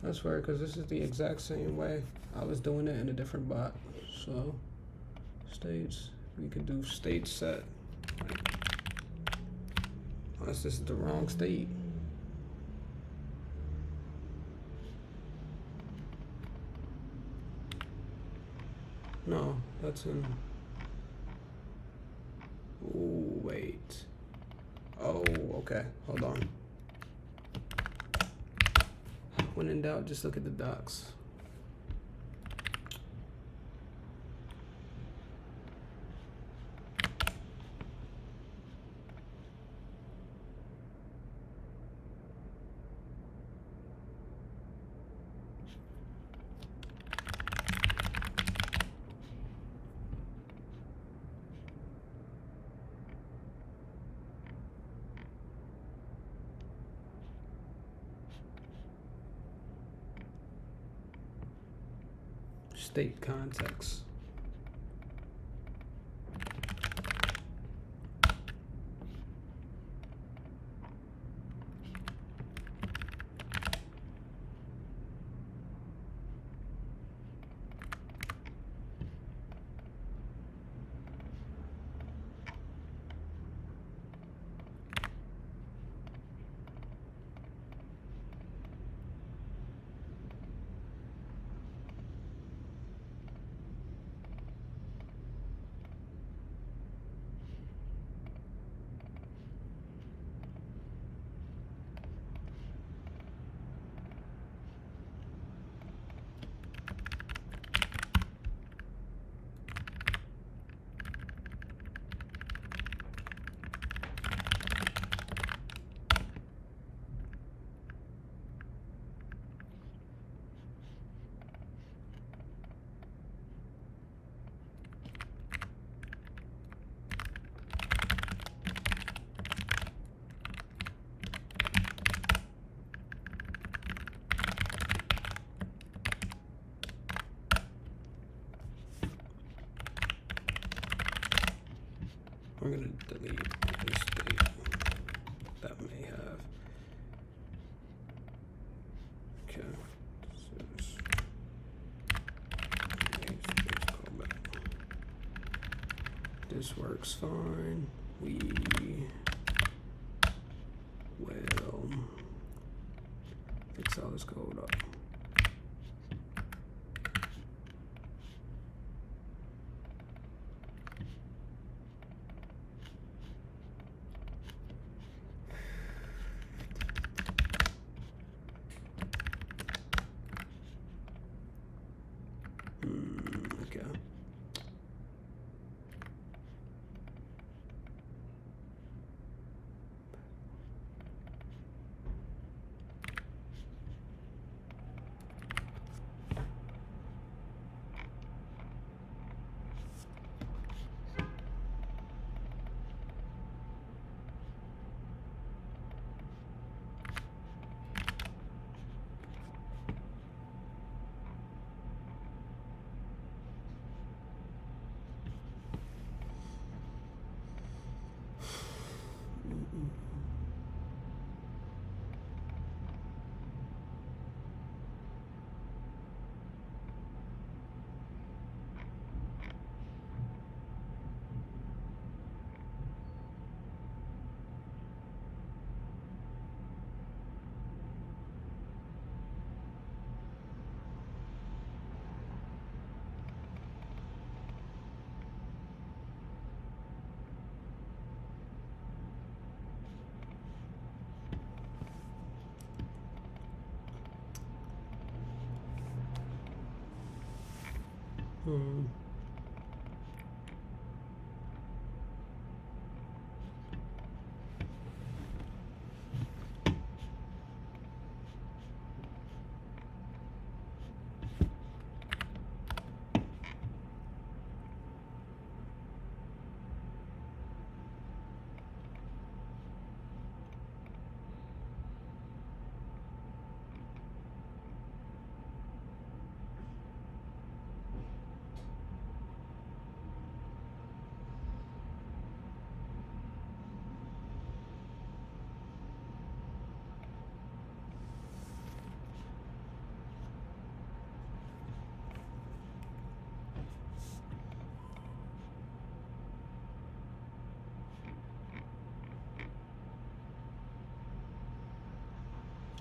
That's weird because this is the exact same way I was doing it in a different bot. So states, we could do state set. Unless this is the wrong state. No, that's in. Oh, wait. Oh, okay. Hold on. When in doubt, just look at the docs. State context. We're gonna delete this state that may have. Okay. This works fine. We will fix all this code up. Okay.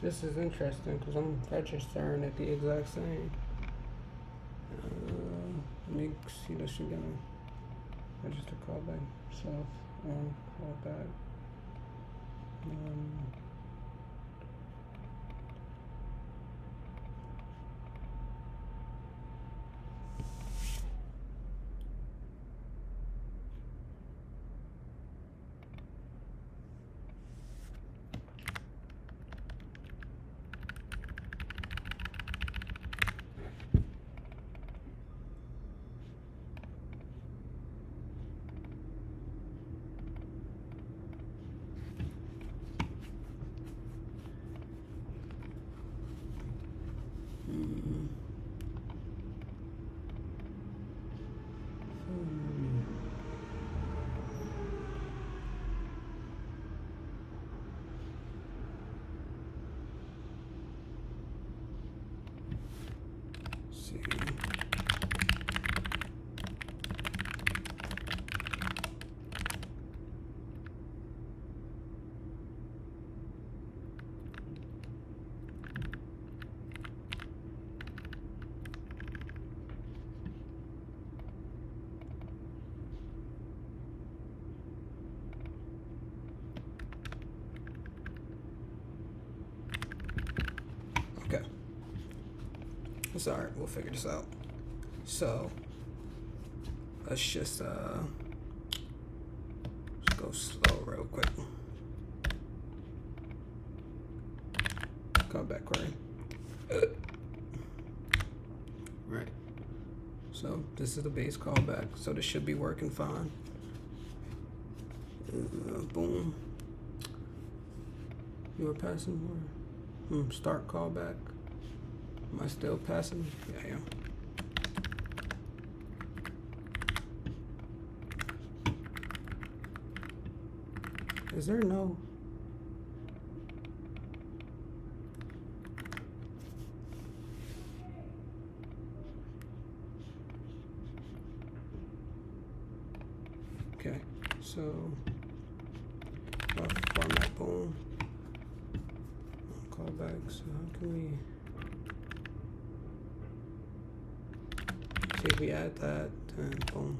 This is interesting because I'm registering at the exact same. Let me see this again. Register callback self on callback. See. Okay. It's all right. We'll figure this out. So let's just go slow real quick. Callback query. Right. So this is the base callback. So this should be working fine. Boom. You are passing more. Start callback. Am I still passing? Yeah, I am. Is there no? Okay, so format boom. Callback. So how can we? See if we add that, and boom.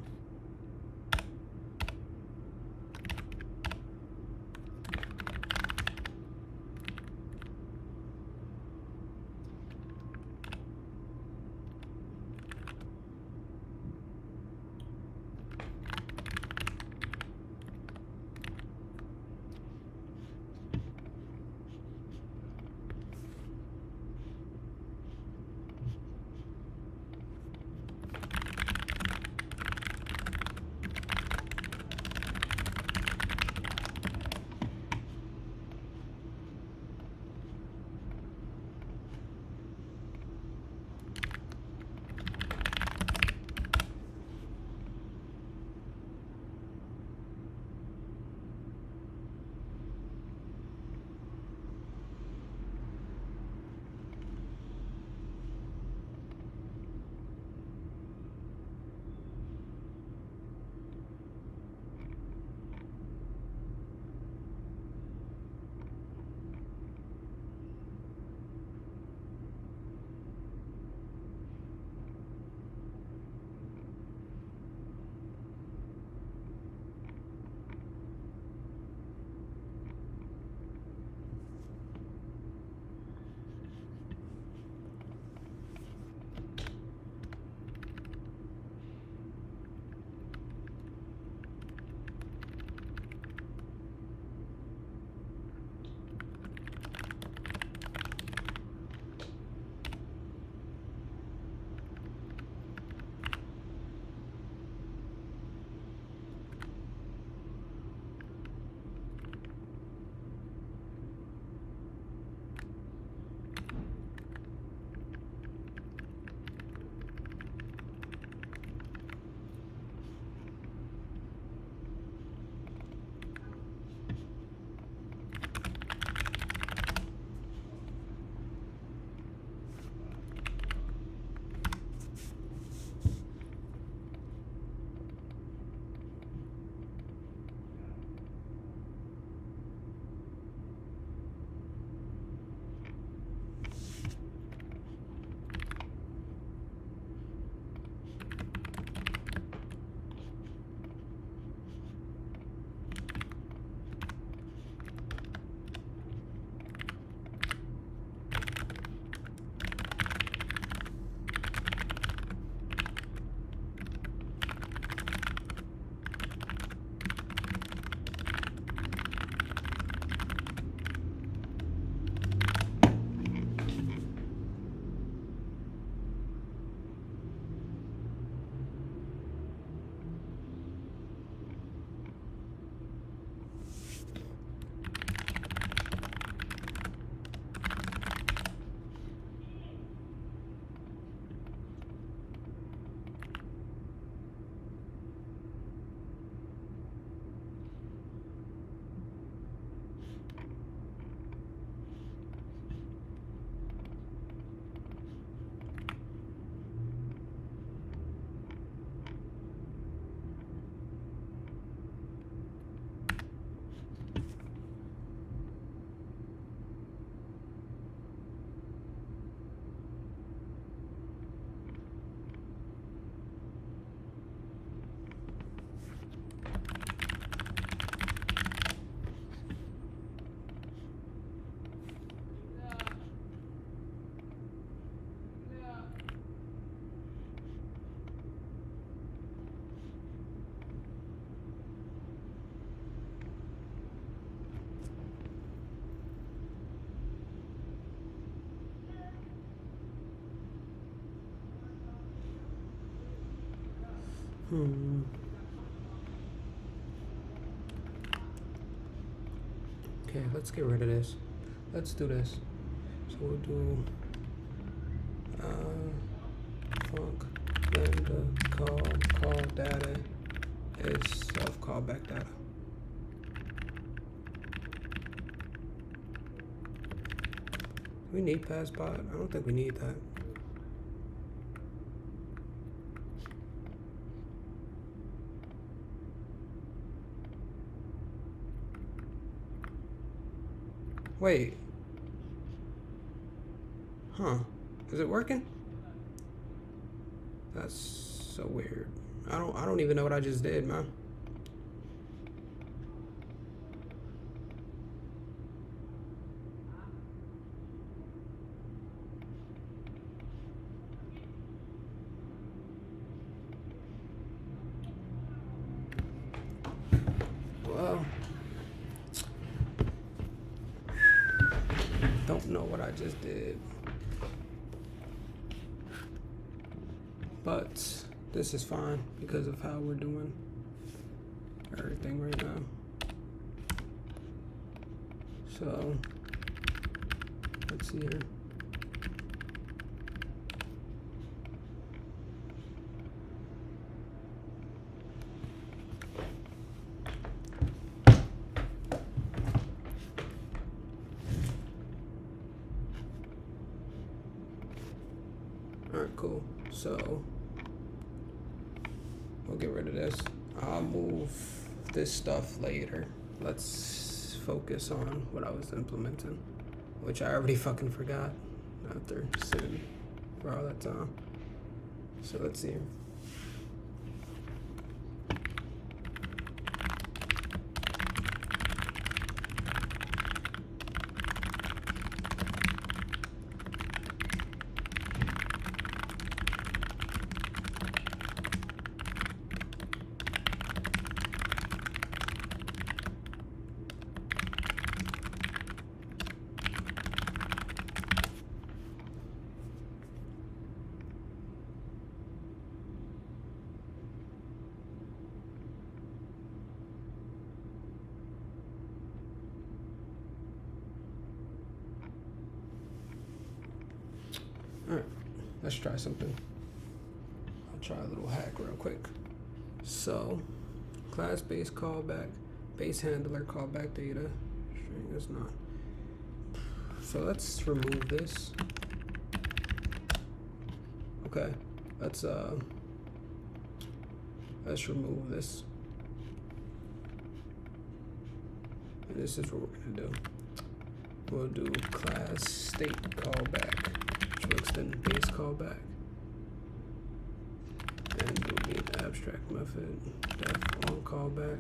Okay, let's get rid of this. Let's do this. So we'll do func lambda call data is self callback data. Do we need passpot? I don't think we need that. Wait. Huh. Is it working? That's so weird. I don't even know what I just did, man. Well, don't know what I just did. But this is fine because of how we're doing everything right now. So let's see here. All right, cool. So we'll get rid of this. I'll move this stuff later. Let's focus on what I was implementing, which I already fucking forgot after sitting for all that time. So let's see. All right, let's try something. I'll try a little hack real quick. So, class base callback, base handler callback data, string is not. So let's remove this. Okay, let's remove this. And this is what we're gonna do. We'll do class state callback, which will extend base callback. And we'll need the abstract method, def on callback.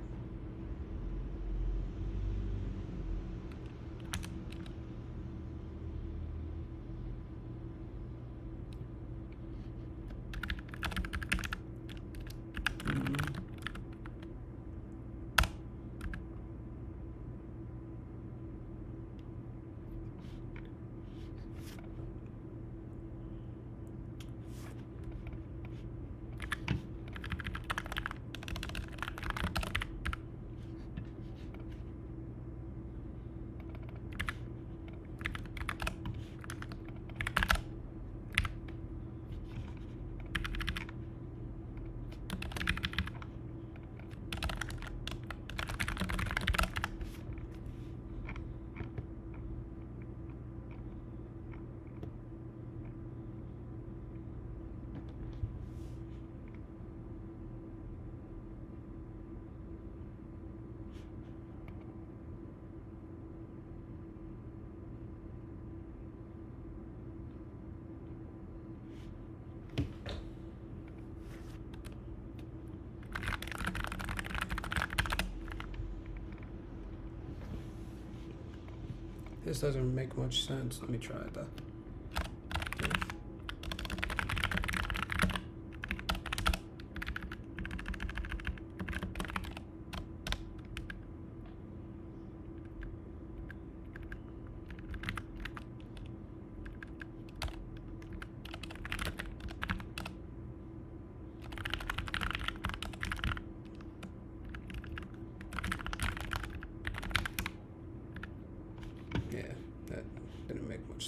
This doesn't make much sense. Let me try it though.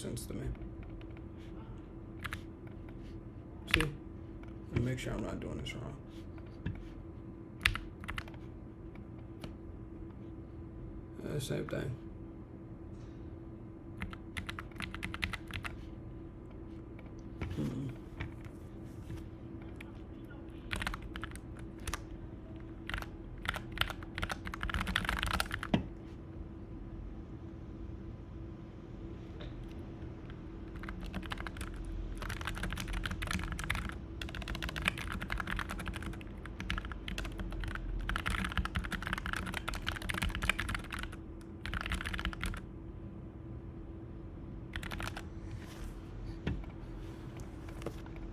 sense to me. See? Let me make sure I'm not doing this wrong. Same thing.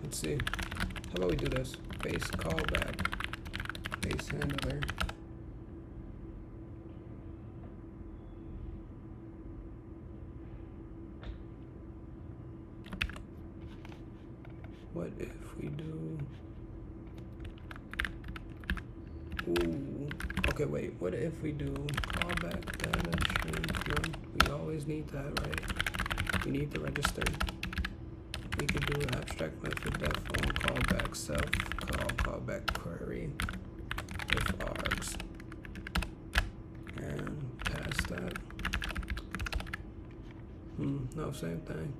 Let's see. How about we do this? Base callback. Base handler. What if we do? Ooh. Okay, wait. What if we do callback data string 1? We always need that, right? We need the register. We could do an abstract method def on callback self callback query with args and pass that. No, same thing.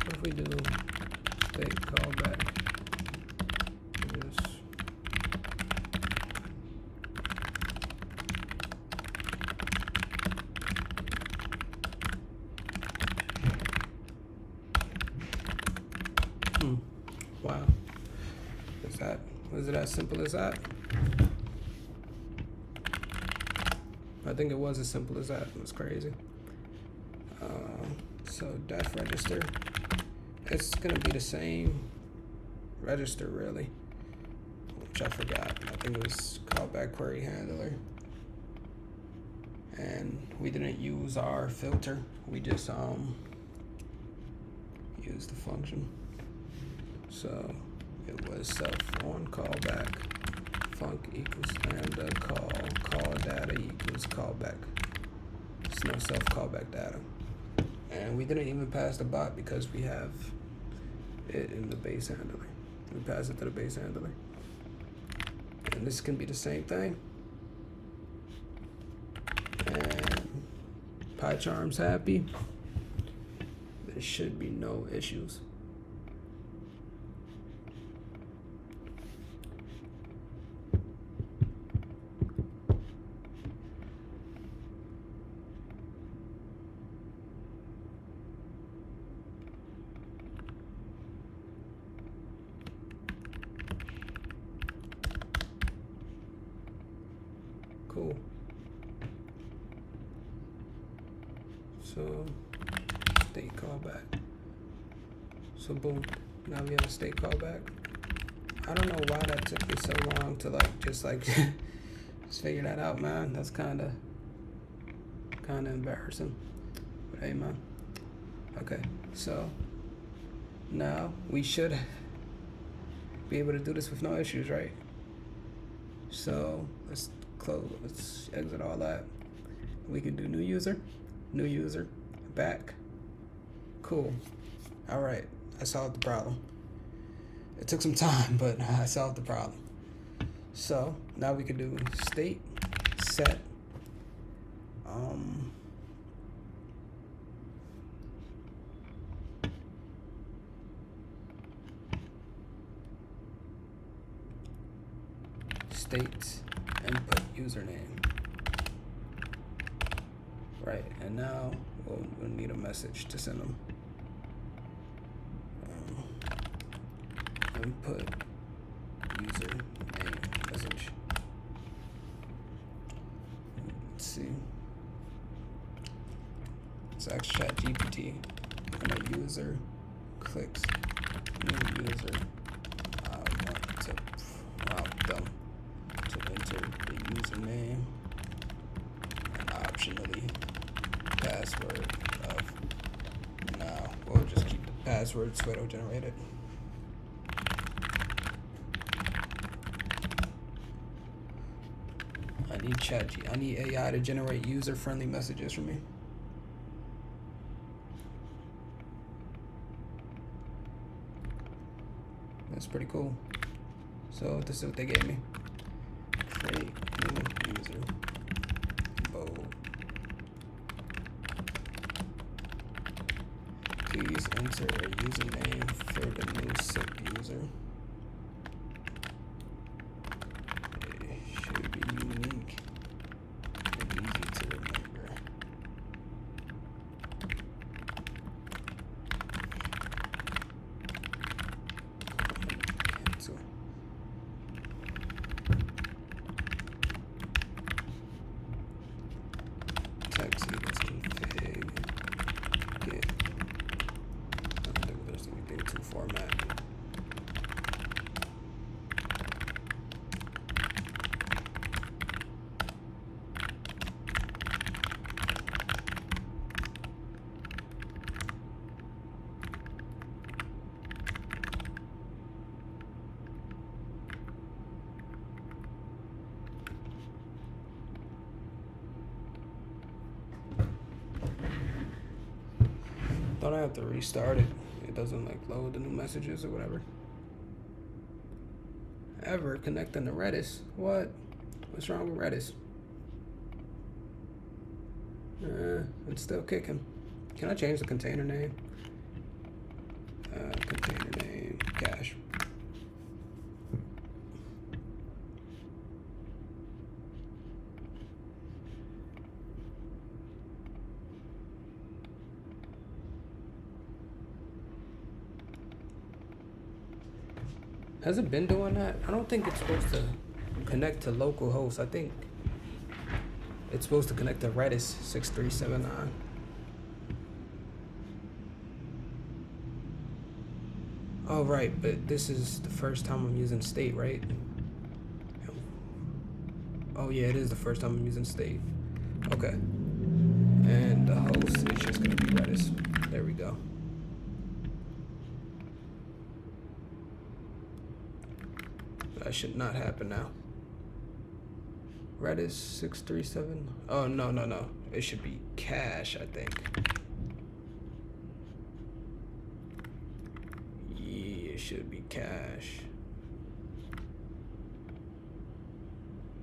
What if we do state callback? Yes. Wow. Was it as simple as that? I think it was as simple as that. It was crazy. So def register. It's gonna be the same register really, which I forgot. I think it was callback query handler. And we didn't use our filter. We just used the function. So it was self on callback, func equals lambda call data equals callback. There's no self callback data. And we didn't even pass the bot because we have it in the base handler. We pass it to the base handler. And this can be the same thing. And PyCharm's happy. There should be no issues. Cool. So state callback. So boom, now we have a state callback. I don't know why that took me so long to just figure that out, man. That's kind of embarrassing. But hey, man. Okay, so now we should be able to do this with no issues, right? So let's exit all that. We can do new user, back. Cool. All right, I solved the problem. It took some time, but I solved the problem. So now we can do state set state input username. Right, and now we'll need a message to send them. Input username message. Let's see. Let's ask ChatGPT when a user clicks new user, I want to prompt them to enter the username and optionally password of now. We'll just keep the password so it'll generate it. I need AI to generate user-friendly messages for me. That's pretty cool. So this is what they gave me. Create new user. Bold. Please enter a username for the new SIP user. It should be unique and easy to remember. Cancel. Text equals config. Get. I don't think there's anything to format. Thought I have to restart it. It doesn't like load the new messages or whatever. Ever connecting to Redis? What? What's wrong with Redis? It's still kicking. Can I change the container name? Container name cache. Has it been doing that? I don't think it's supposed to connect to localhost. I think it's supposed to connect to Redis 6379. Oh, right, but this is the first time I'm using state, right? Oh, yeah, it is the first time I'm using state. Okay. And the host is just going to be Redis. There we go. That should not happen now. Redis 637. Oh, no. It should be cache, I think. Yeah, it should be cache.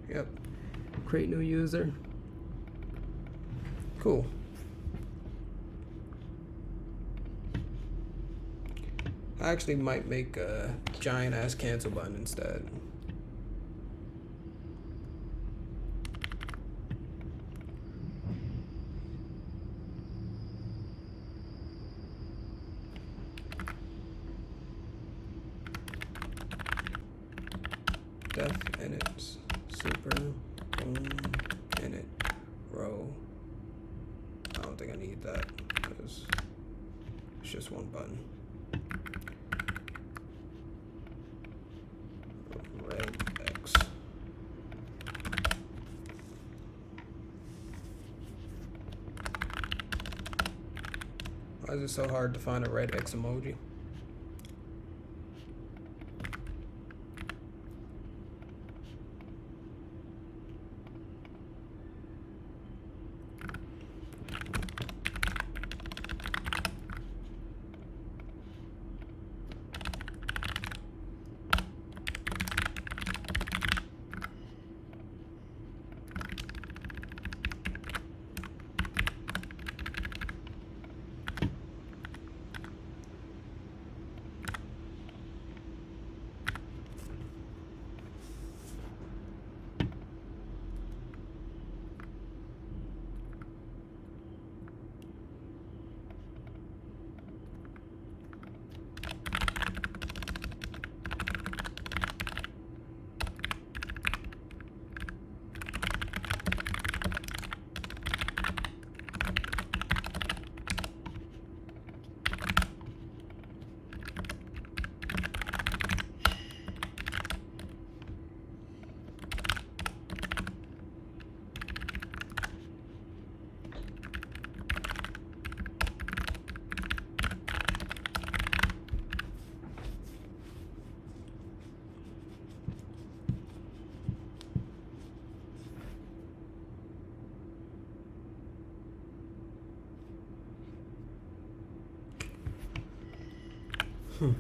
Yep. Create new user. Cool. I actually might make a giant ass cancel button instead. Def init super boom init row. I don't think I need that because it's just one button. X. Why is it so hard to find a red X emoji? Cool.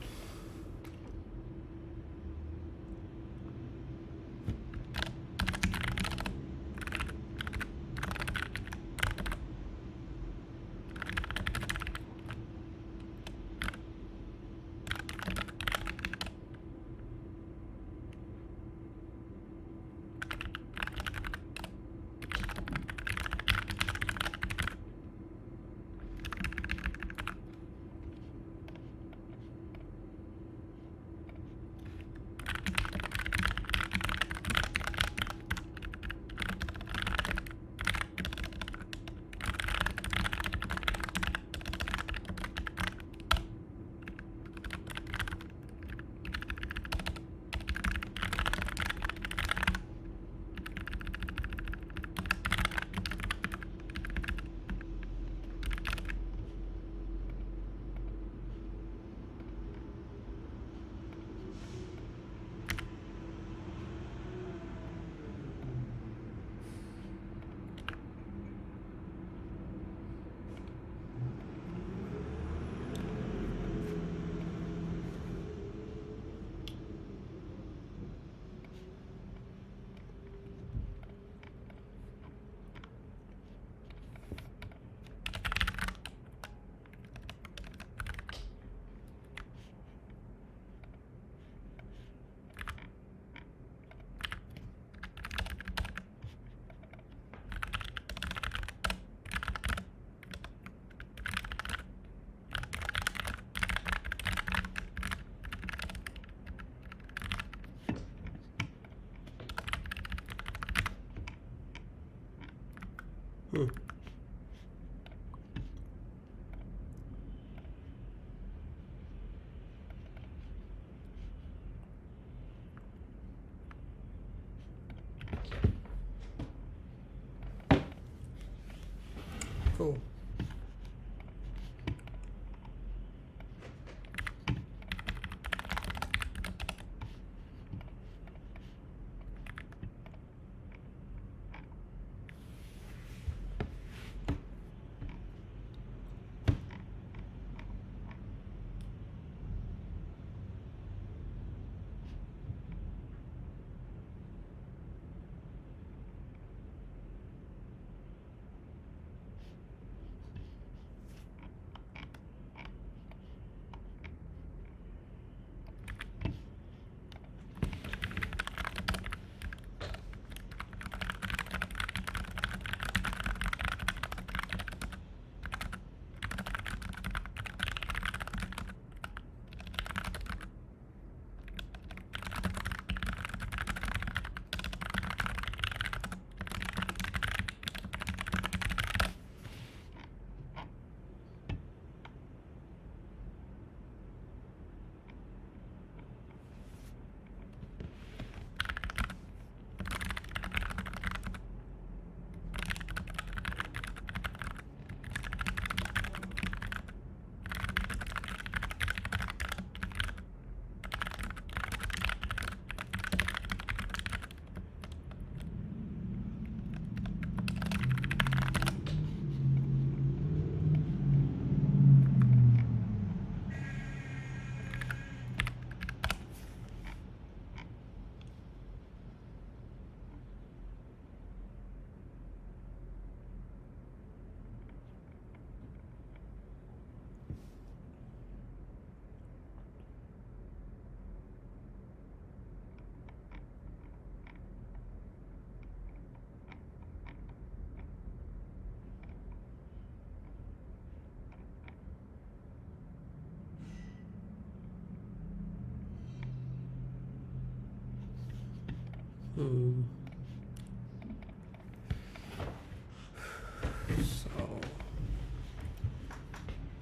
So,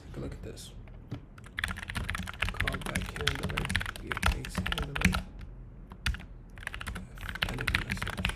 take a look at this. Callback handler, get base handler, edit message.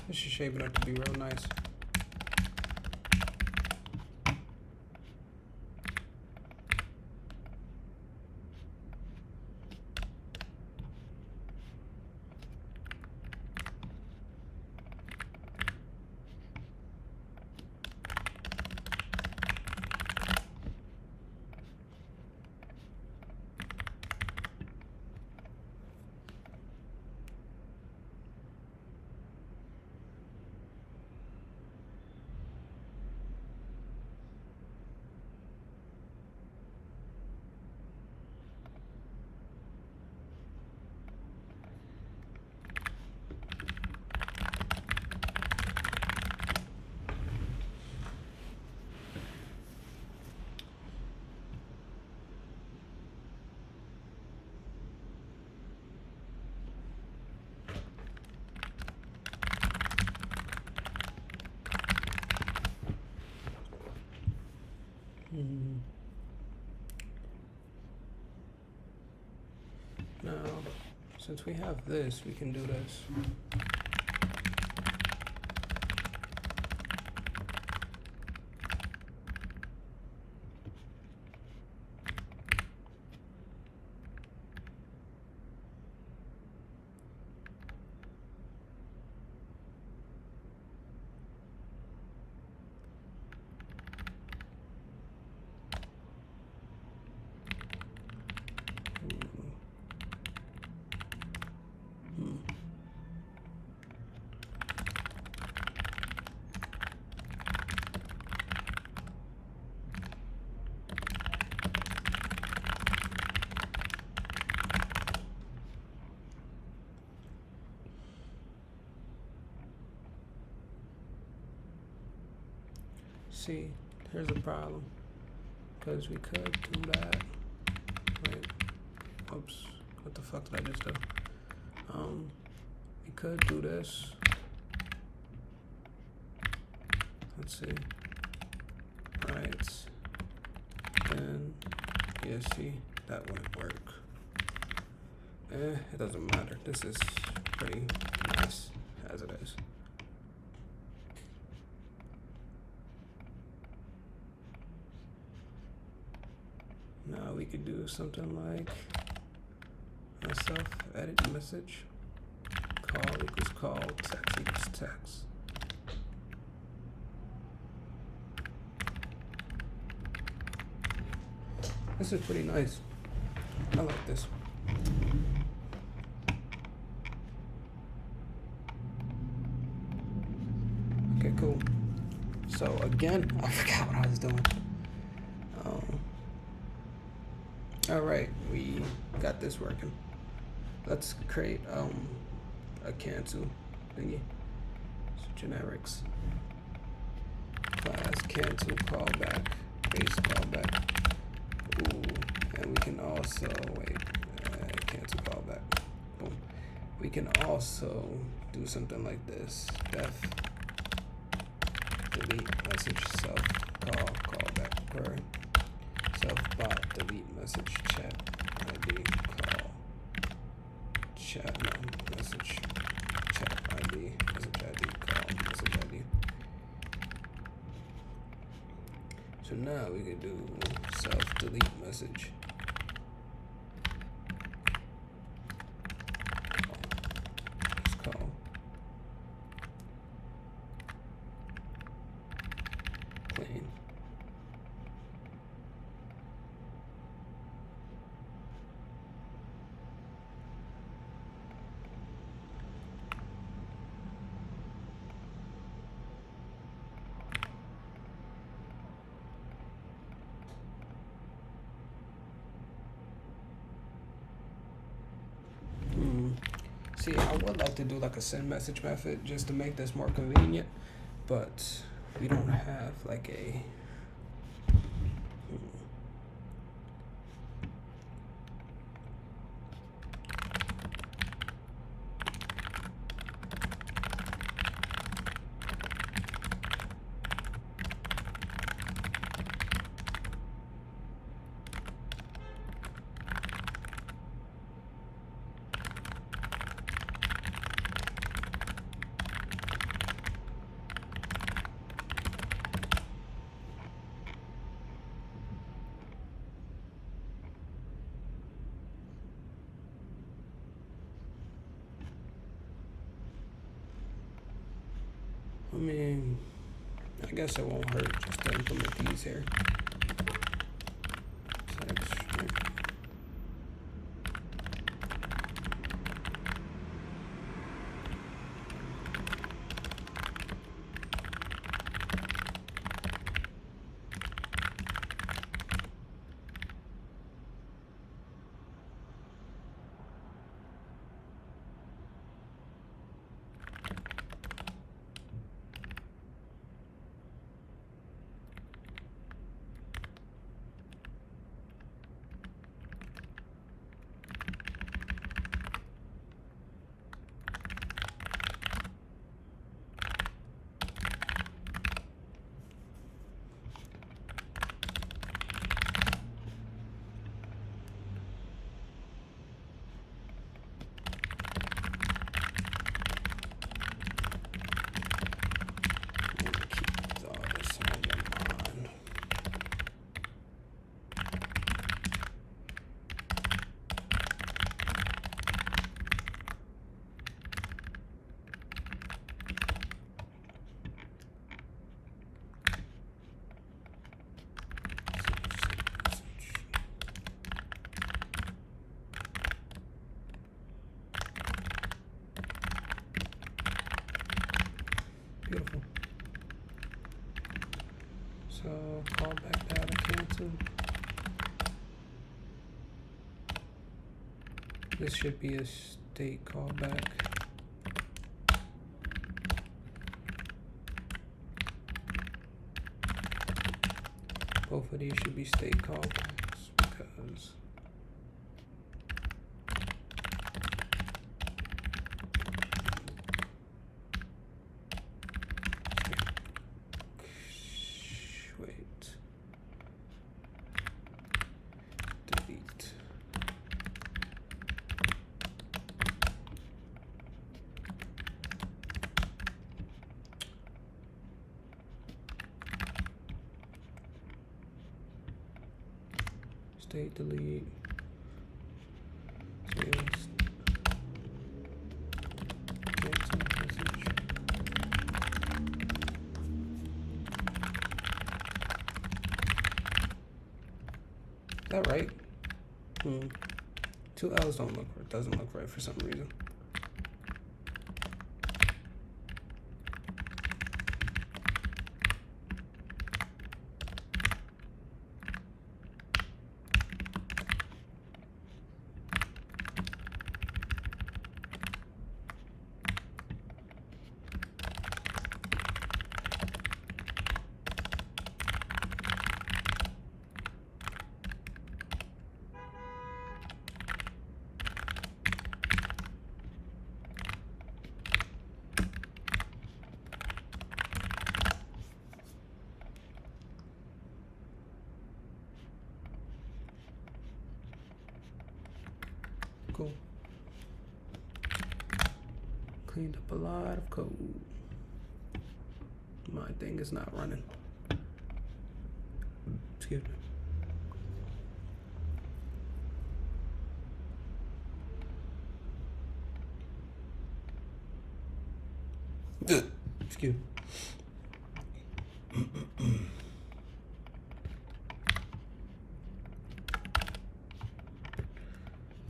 This is shaping up to be real nice. Now, since we have this, we can do this. See, here's a problem, because we could do that. Wait, oops, what the fuck did I just do? We could do this. Let's see. Right, and yeah, see, that wouldn't work. It doesn't matter. This is pretty nice as it is. Now we could do something like a self-edit message. Call equals call, text equals text. This is pretty nice. I like this. Okay, cool. So again, I forgot what I was doing. All right, we got this working. Let's create a cancel thingy. So generics class cancel callback base callback. Ooh, and we can also wait cancel callback. Boom. We can also do something like this. Def delete message self call callback query. Self bot delete message chat ID call chat no message chat ID message ID call message ID. So now we can do self delete message. Let's call clean. See, I would like to do like a send message method just to make this more convenient, but we don't have like a I mean, I guess it won't hurt just to implement these here. Beautiful. So call back data cancel. This should be a state callback. Both of these should be state callbacks because state delete. Cancel message. Is that right? Two L's don't look right. Doesn't look right for some reason. Cool. Cleaned up a lot of code. My thing is not running. Excuse me. Excuse me.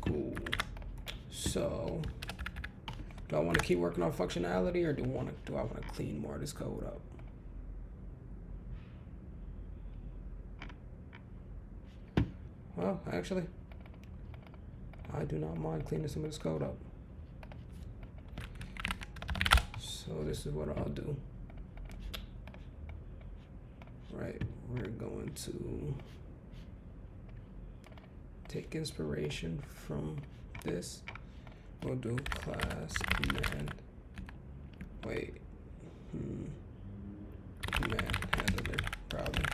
Cool. So, do I want to keep working on functionality, or do I want to clean more of this code up? Well, actually, I do not mind cleaning some of this code up. So this is what I'll do. Right, we're going to take inspiration from this. We'll do class command. Wait. Command handler, probably.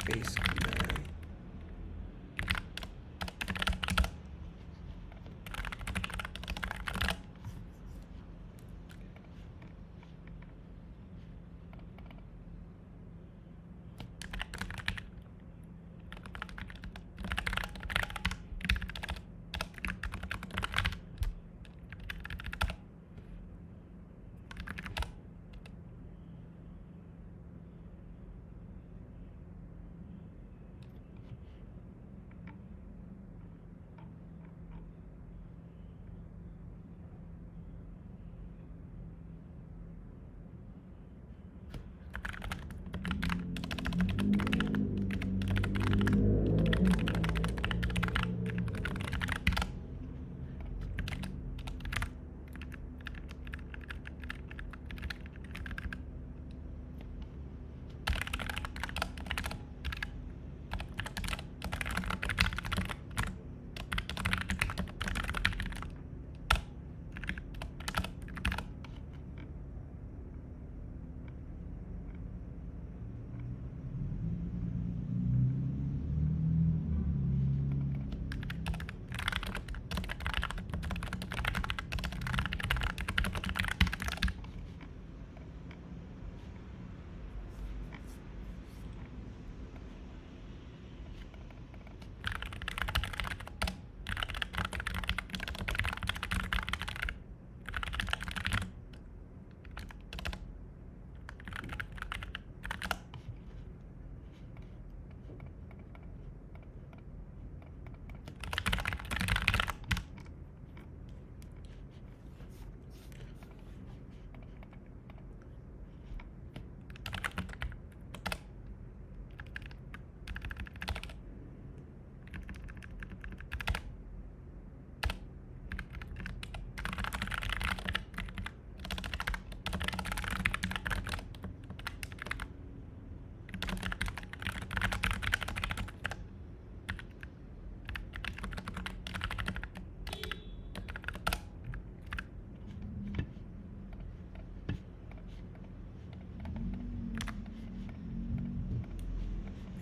Base command.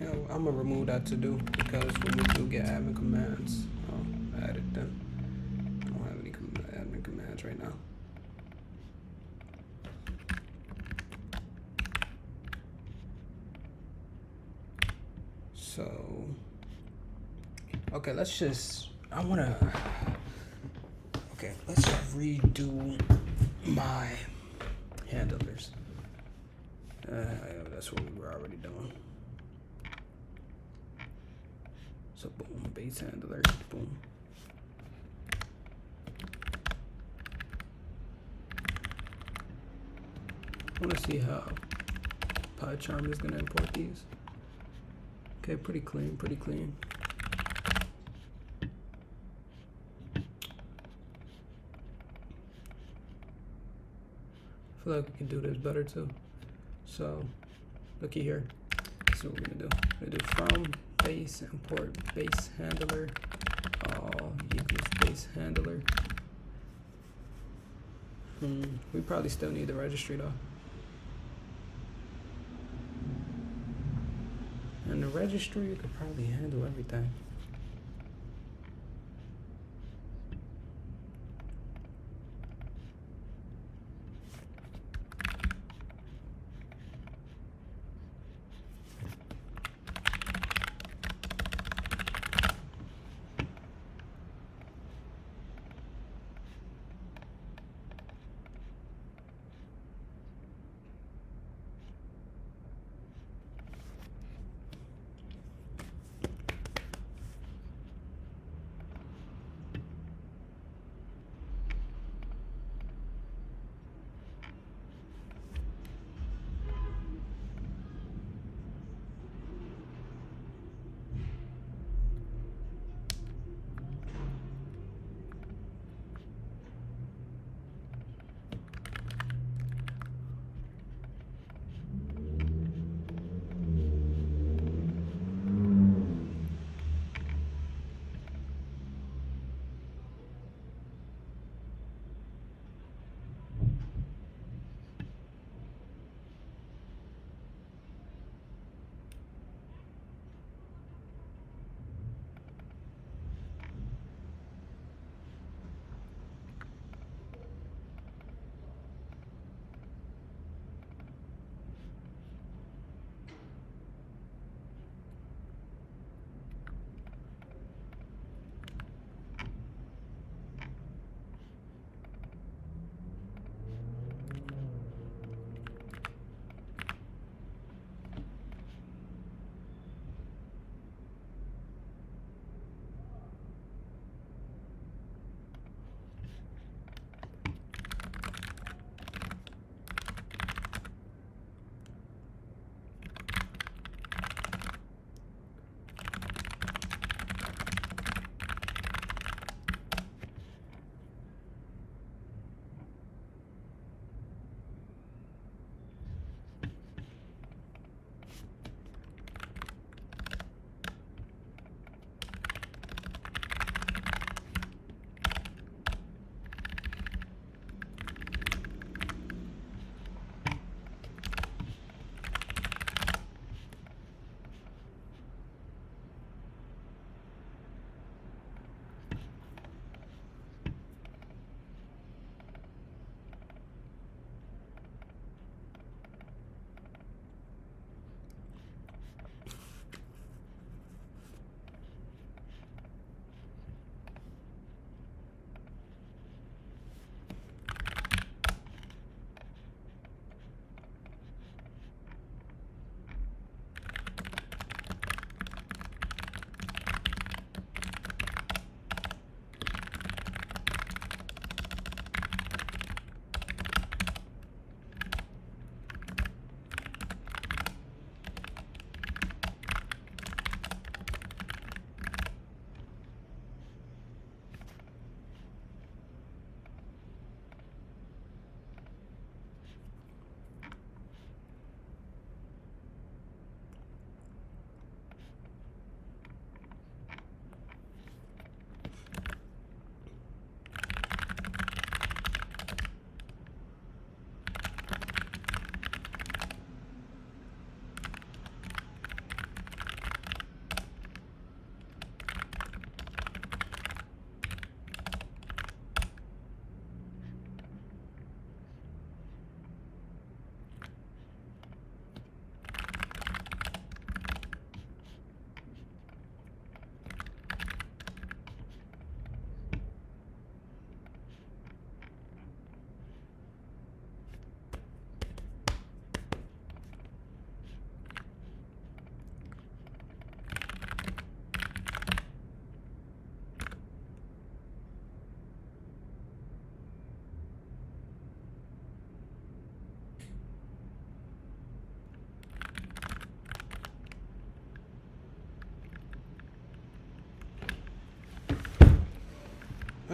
You know, I'm gonna remove that to do because when we do get admin commands, I'll add it then. I don't have any admin commands right now. So, okay, let's just, let's redo my handlers. That's what we were already doing. So boom, base handler, boom. I want to see how PyCharm is going to import these. Okay, pretty clean, pretty clean. I feel like we can do this better too. So, looky here. This is what we're gonna do. We're gonna do from base import base handler equals base handler. We probably still need the registry though. And the registry could probably handle everything.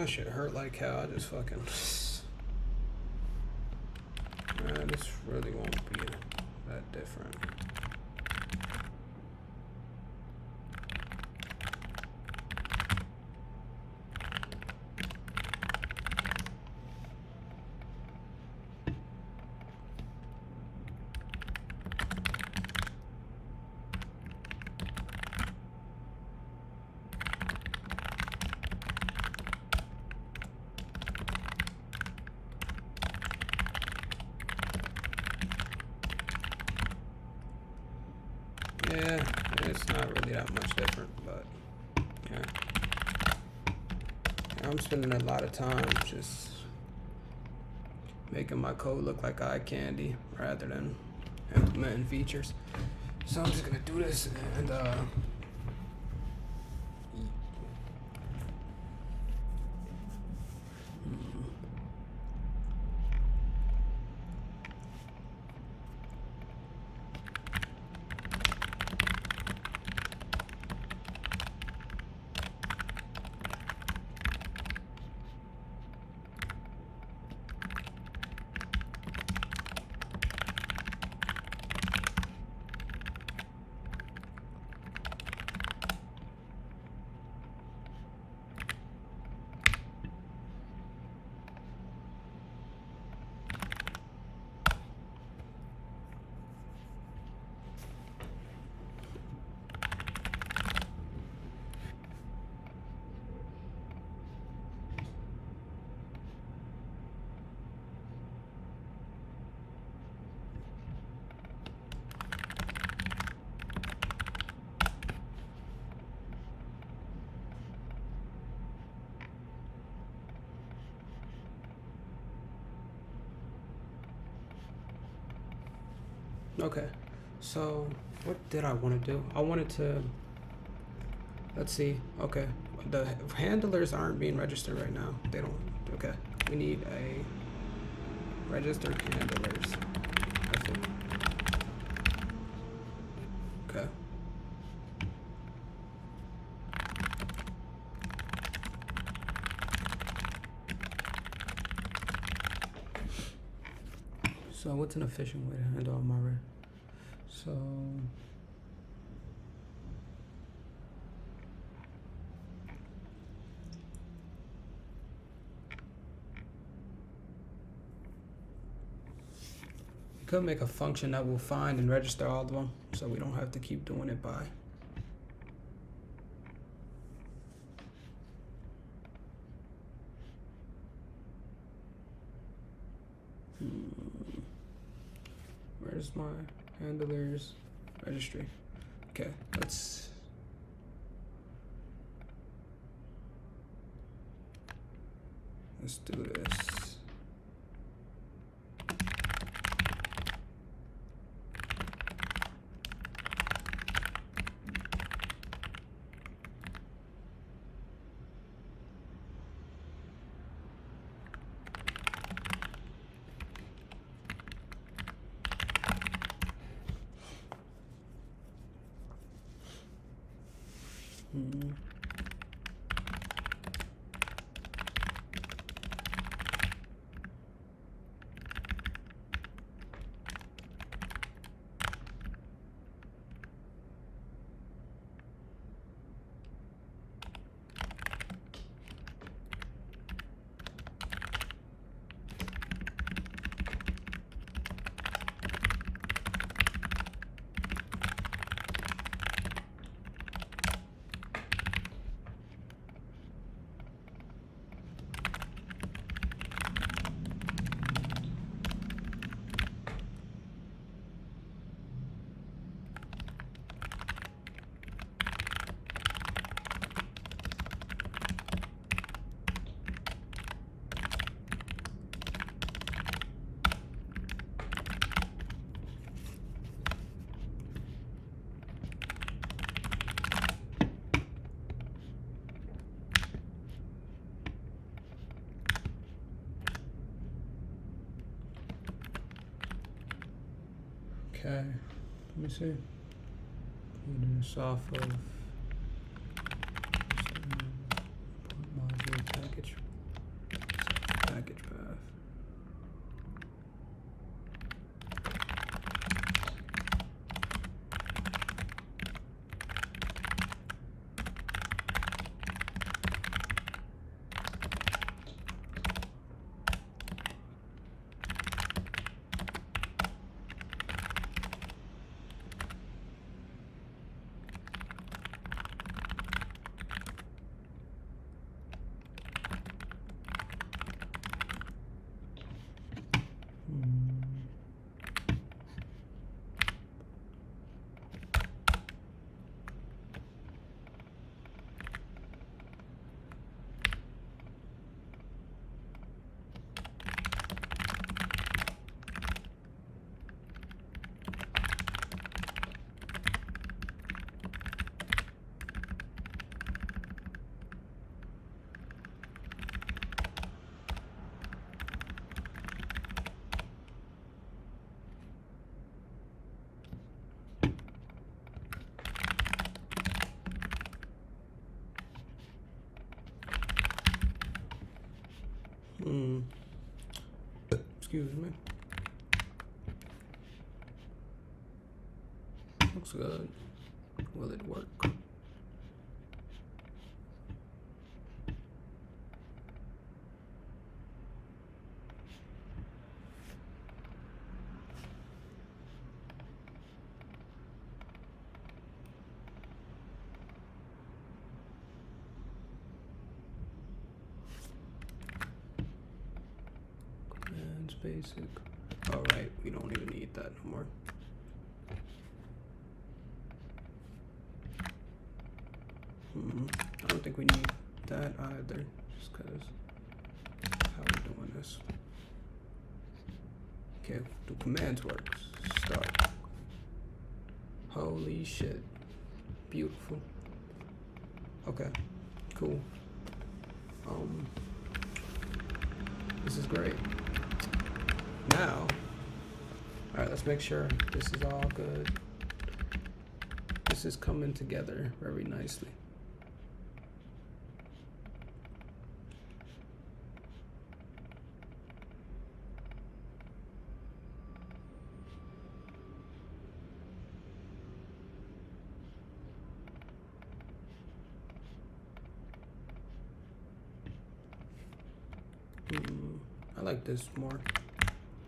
That shit hurt like hell. I just fucking. Man, this really won't be that different. Yeah, it's not really that much different, but yeah. I'm spending a lot of time just making my code look like eye candy rather than implementing features. So I'm just gonna do this and okay, so what did I want to do? I wanted to, let's see, okay, the handlers aren't being registered right now. They don't, okay. We need a registered handlers, I think. Okay. So what's an efficient way to handle all my red? So you could make a function that will find and register all of them, so we don't have to keep doing it by. Where's my handlers registry? Okay, let's do this. Okay, let me see. Put this off of module package Excuse me. Looks good. Will it work? Commands basic. All right, we don't even need that no more. I don't think we need that either, just because how we doing this. Okay, do commands work? Start. Holy shit. Beautiful. Okay, cool. This is great. Now, all right, let's make sure this is all good. This is coming together very nicely. I like this more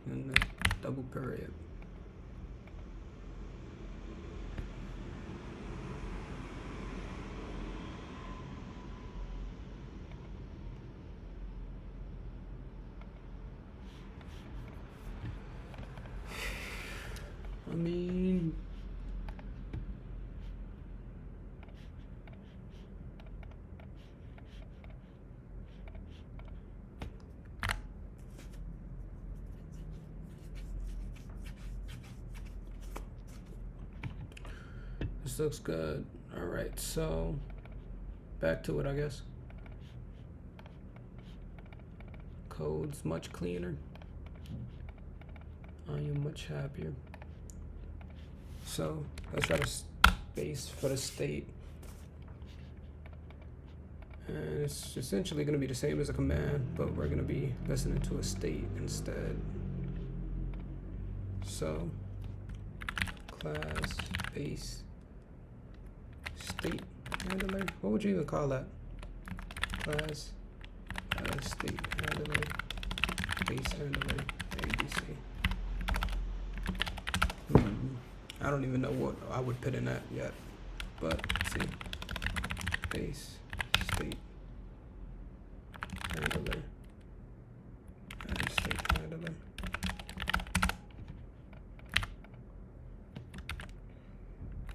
than the double period. I mean, this looks good. All right, so back to it, I guess. Code's much cleaner. I am much happier. So let's try to space for the state. And it's essentially going to be the same as a command, but we're going to be listening to a state instead. So class base state handler. What would you even call that? Class state handler base handler ABC. I don't even know what I would put in that yet, but let's see. Base state handler and state handler.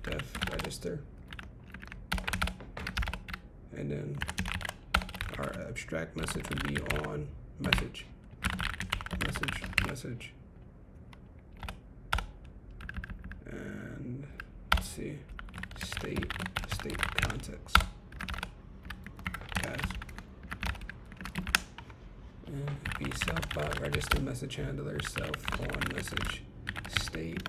Def register. And then our abstract message would be on message. And let's see, state context. Guys. And be self bot register message handler self on message state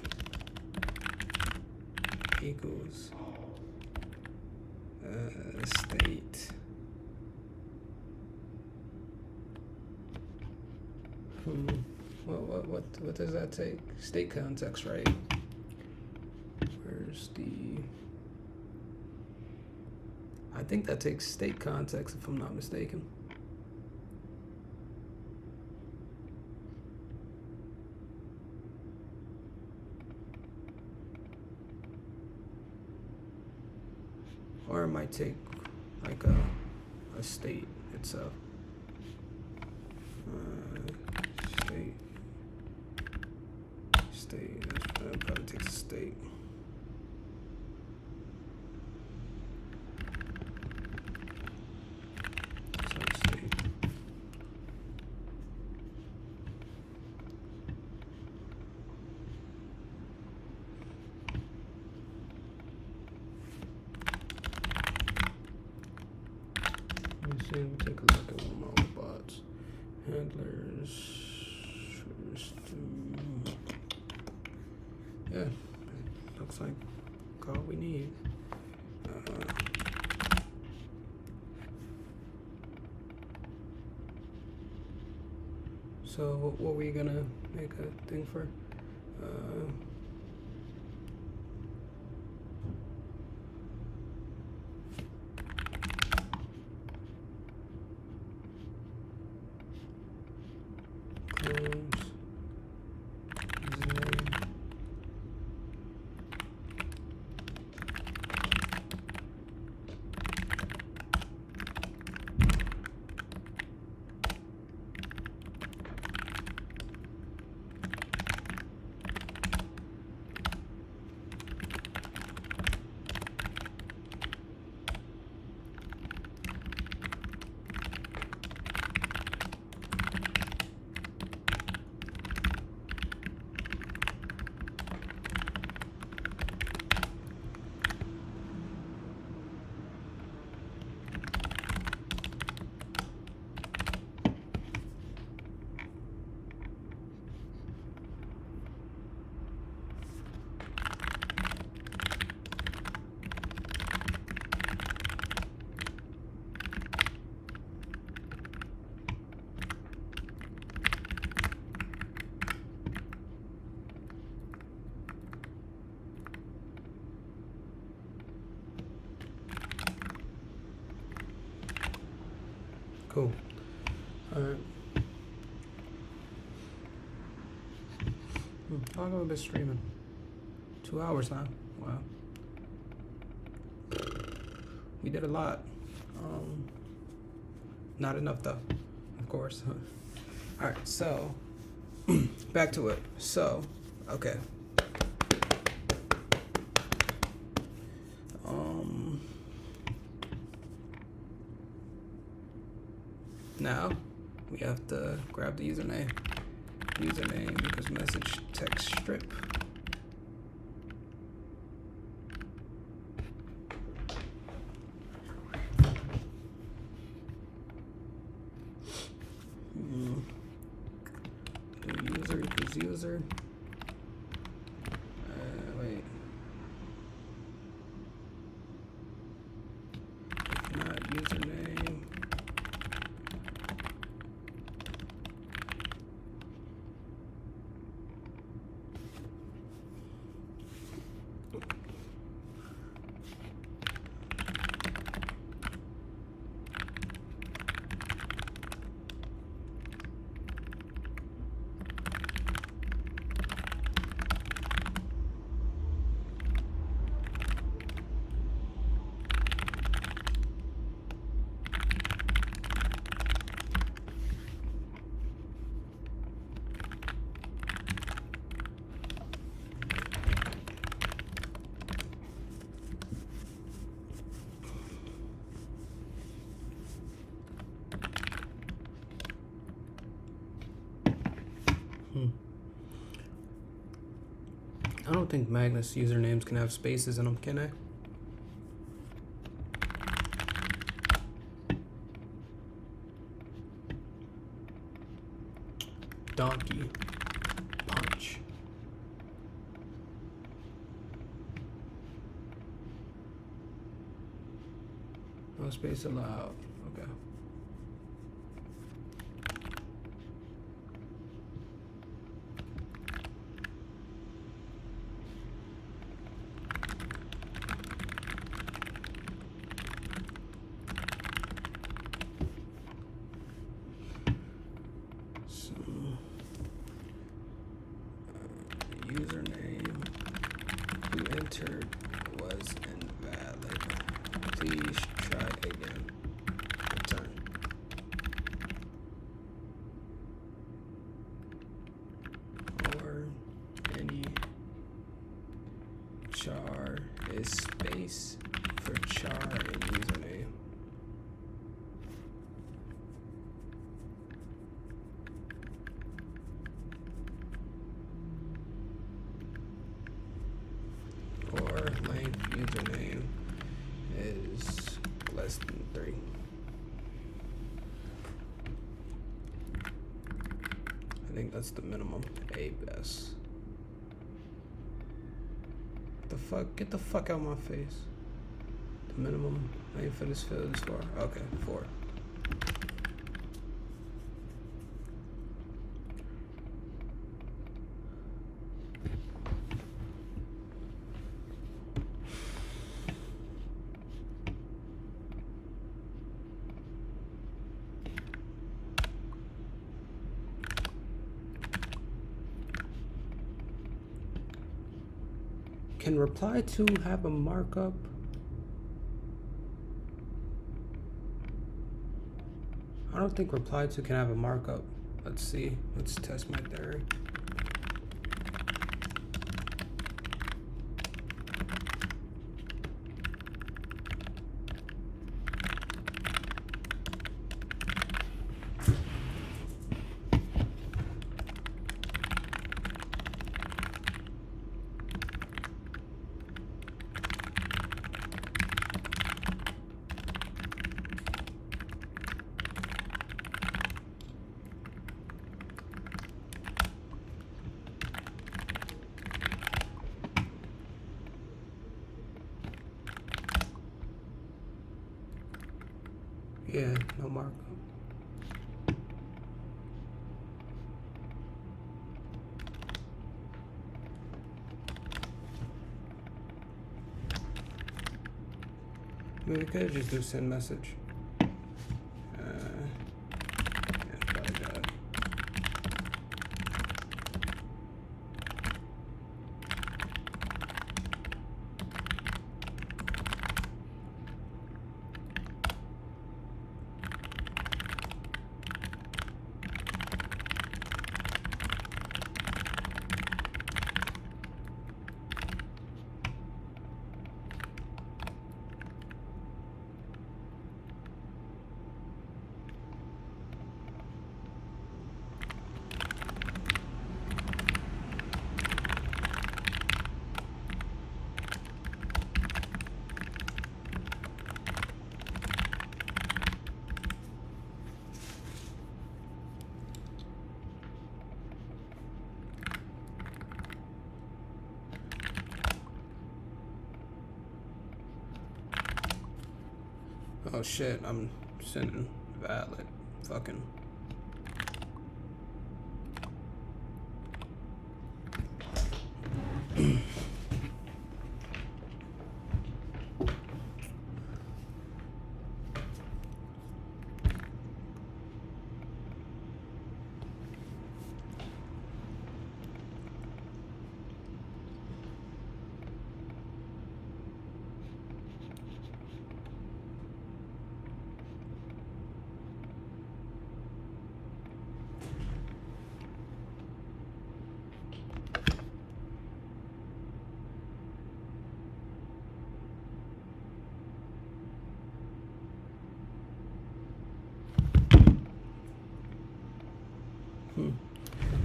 equals state. What does that take? State context, right? Where's the? I think that takes state context if I'm not mistaken. Or it might take like a state itself. State, that probably takes a state. So state. Let me see, we'll take a look at one of my bots. Handlers. Yeah, looks like all we need. So what were we gonna make a thing for? Close. Username. Cool. All right. How long have I been streaming? 2 hours now. Wow. We did a lot. Not enough though, of course. All right, so back to it. So, okay. Now we have to grab the username because message text strip. User equals user. Wait. If not username. I don't think Magnus usernames can have spaces in them, can I? Donkey. Punch. No space allowed. Okay. Username you entered was invalid. Please try again. Return. Or any char is space for char in username. Length username is less than 3. I think that's the minimum. A best. The fuck? Get the fuck out of my face. The minimum length for this field is 4. Okay, 4. Can reply to have a markup? I don't think reply to can have a markup. Let's see. Let's test my theory. Yeah, no markup. I mean, we could just do send message. Yeah, probably that. Oh shit, I'm sending valid. Fucking.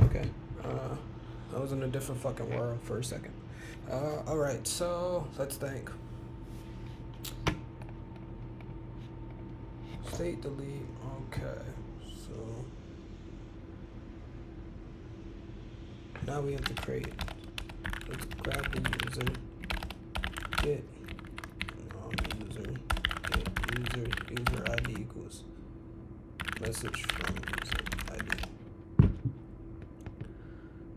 Okay. I was in a different fucking world for a second. Alright, so let's think. State delete. Okay. So now we have to create. Let's grab the user. Get user. Get user ID equals message from user ID.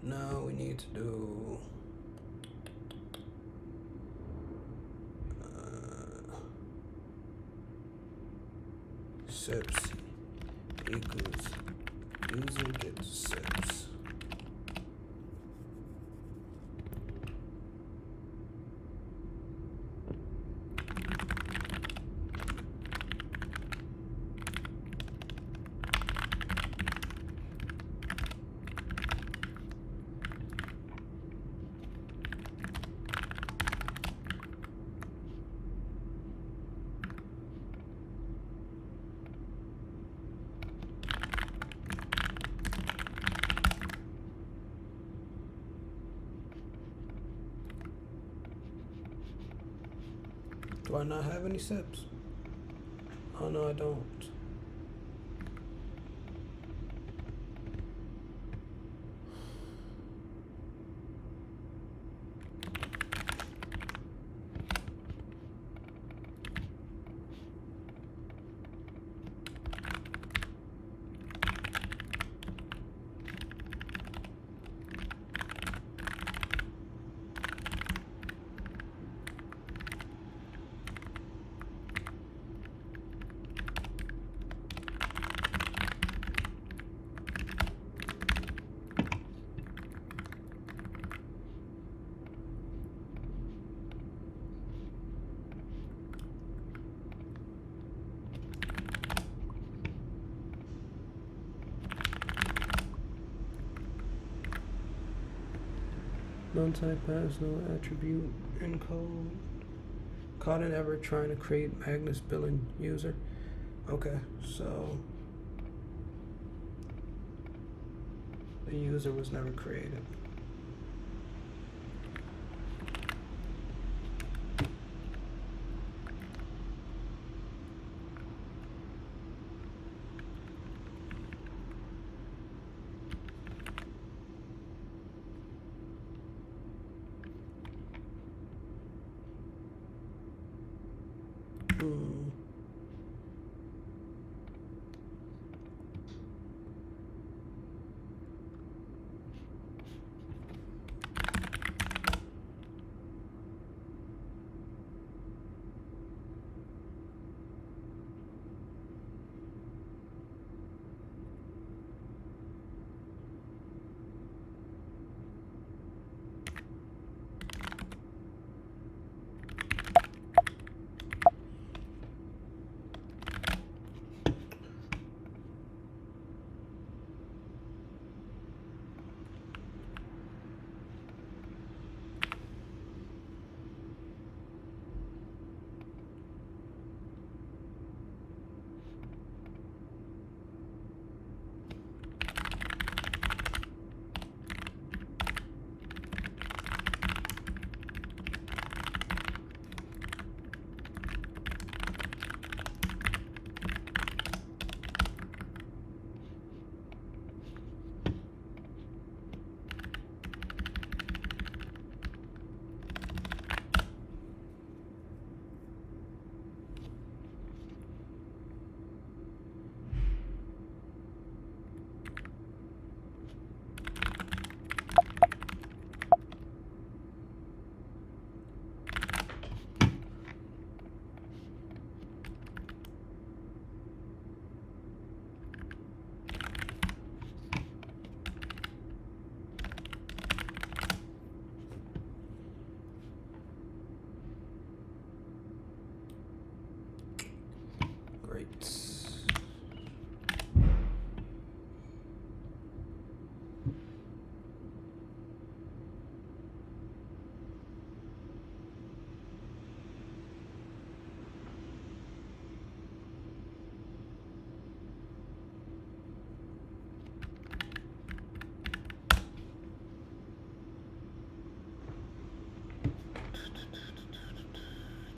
Now we need to do sips equals user get sips. Do I not have any sips? Oh no, I don't. Non-type has no attribute in code. Caught in ever trying to create Magnus billing user. Okay, so the user was never created. Great.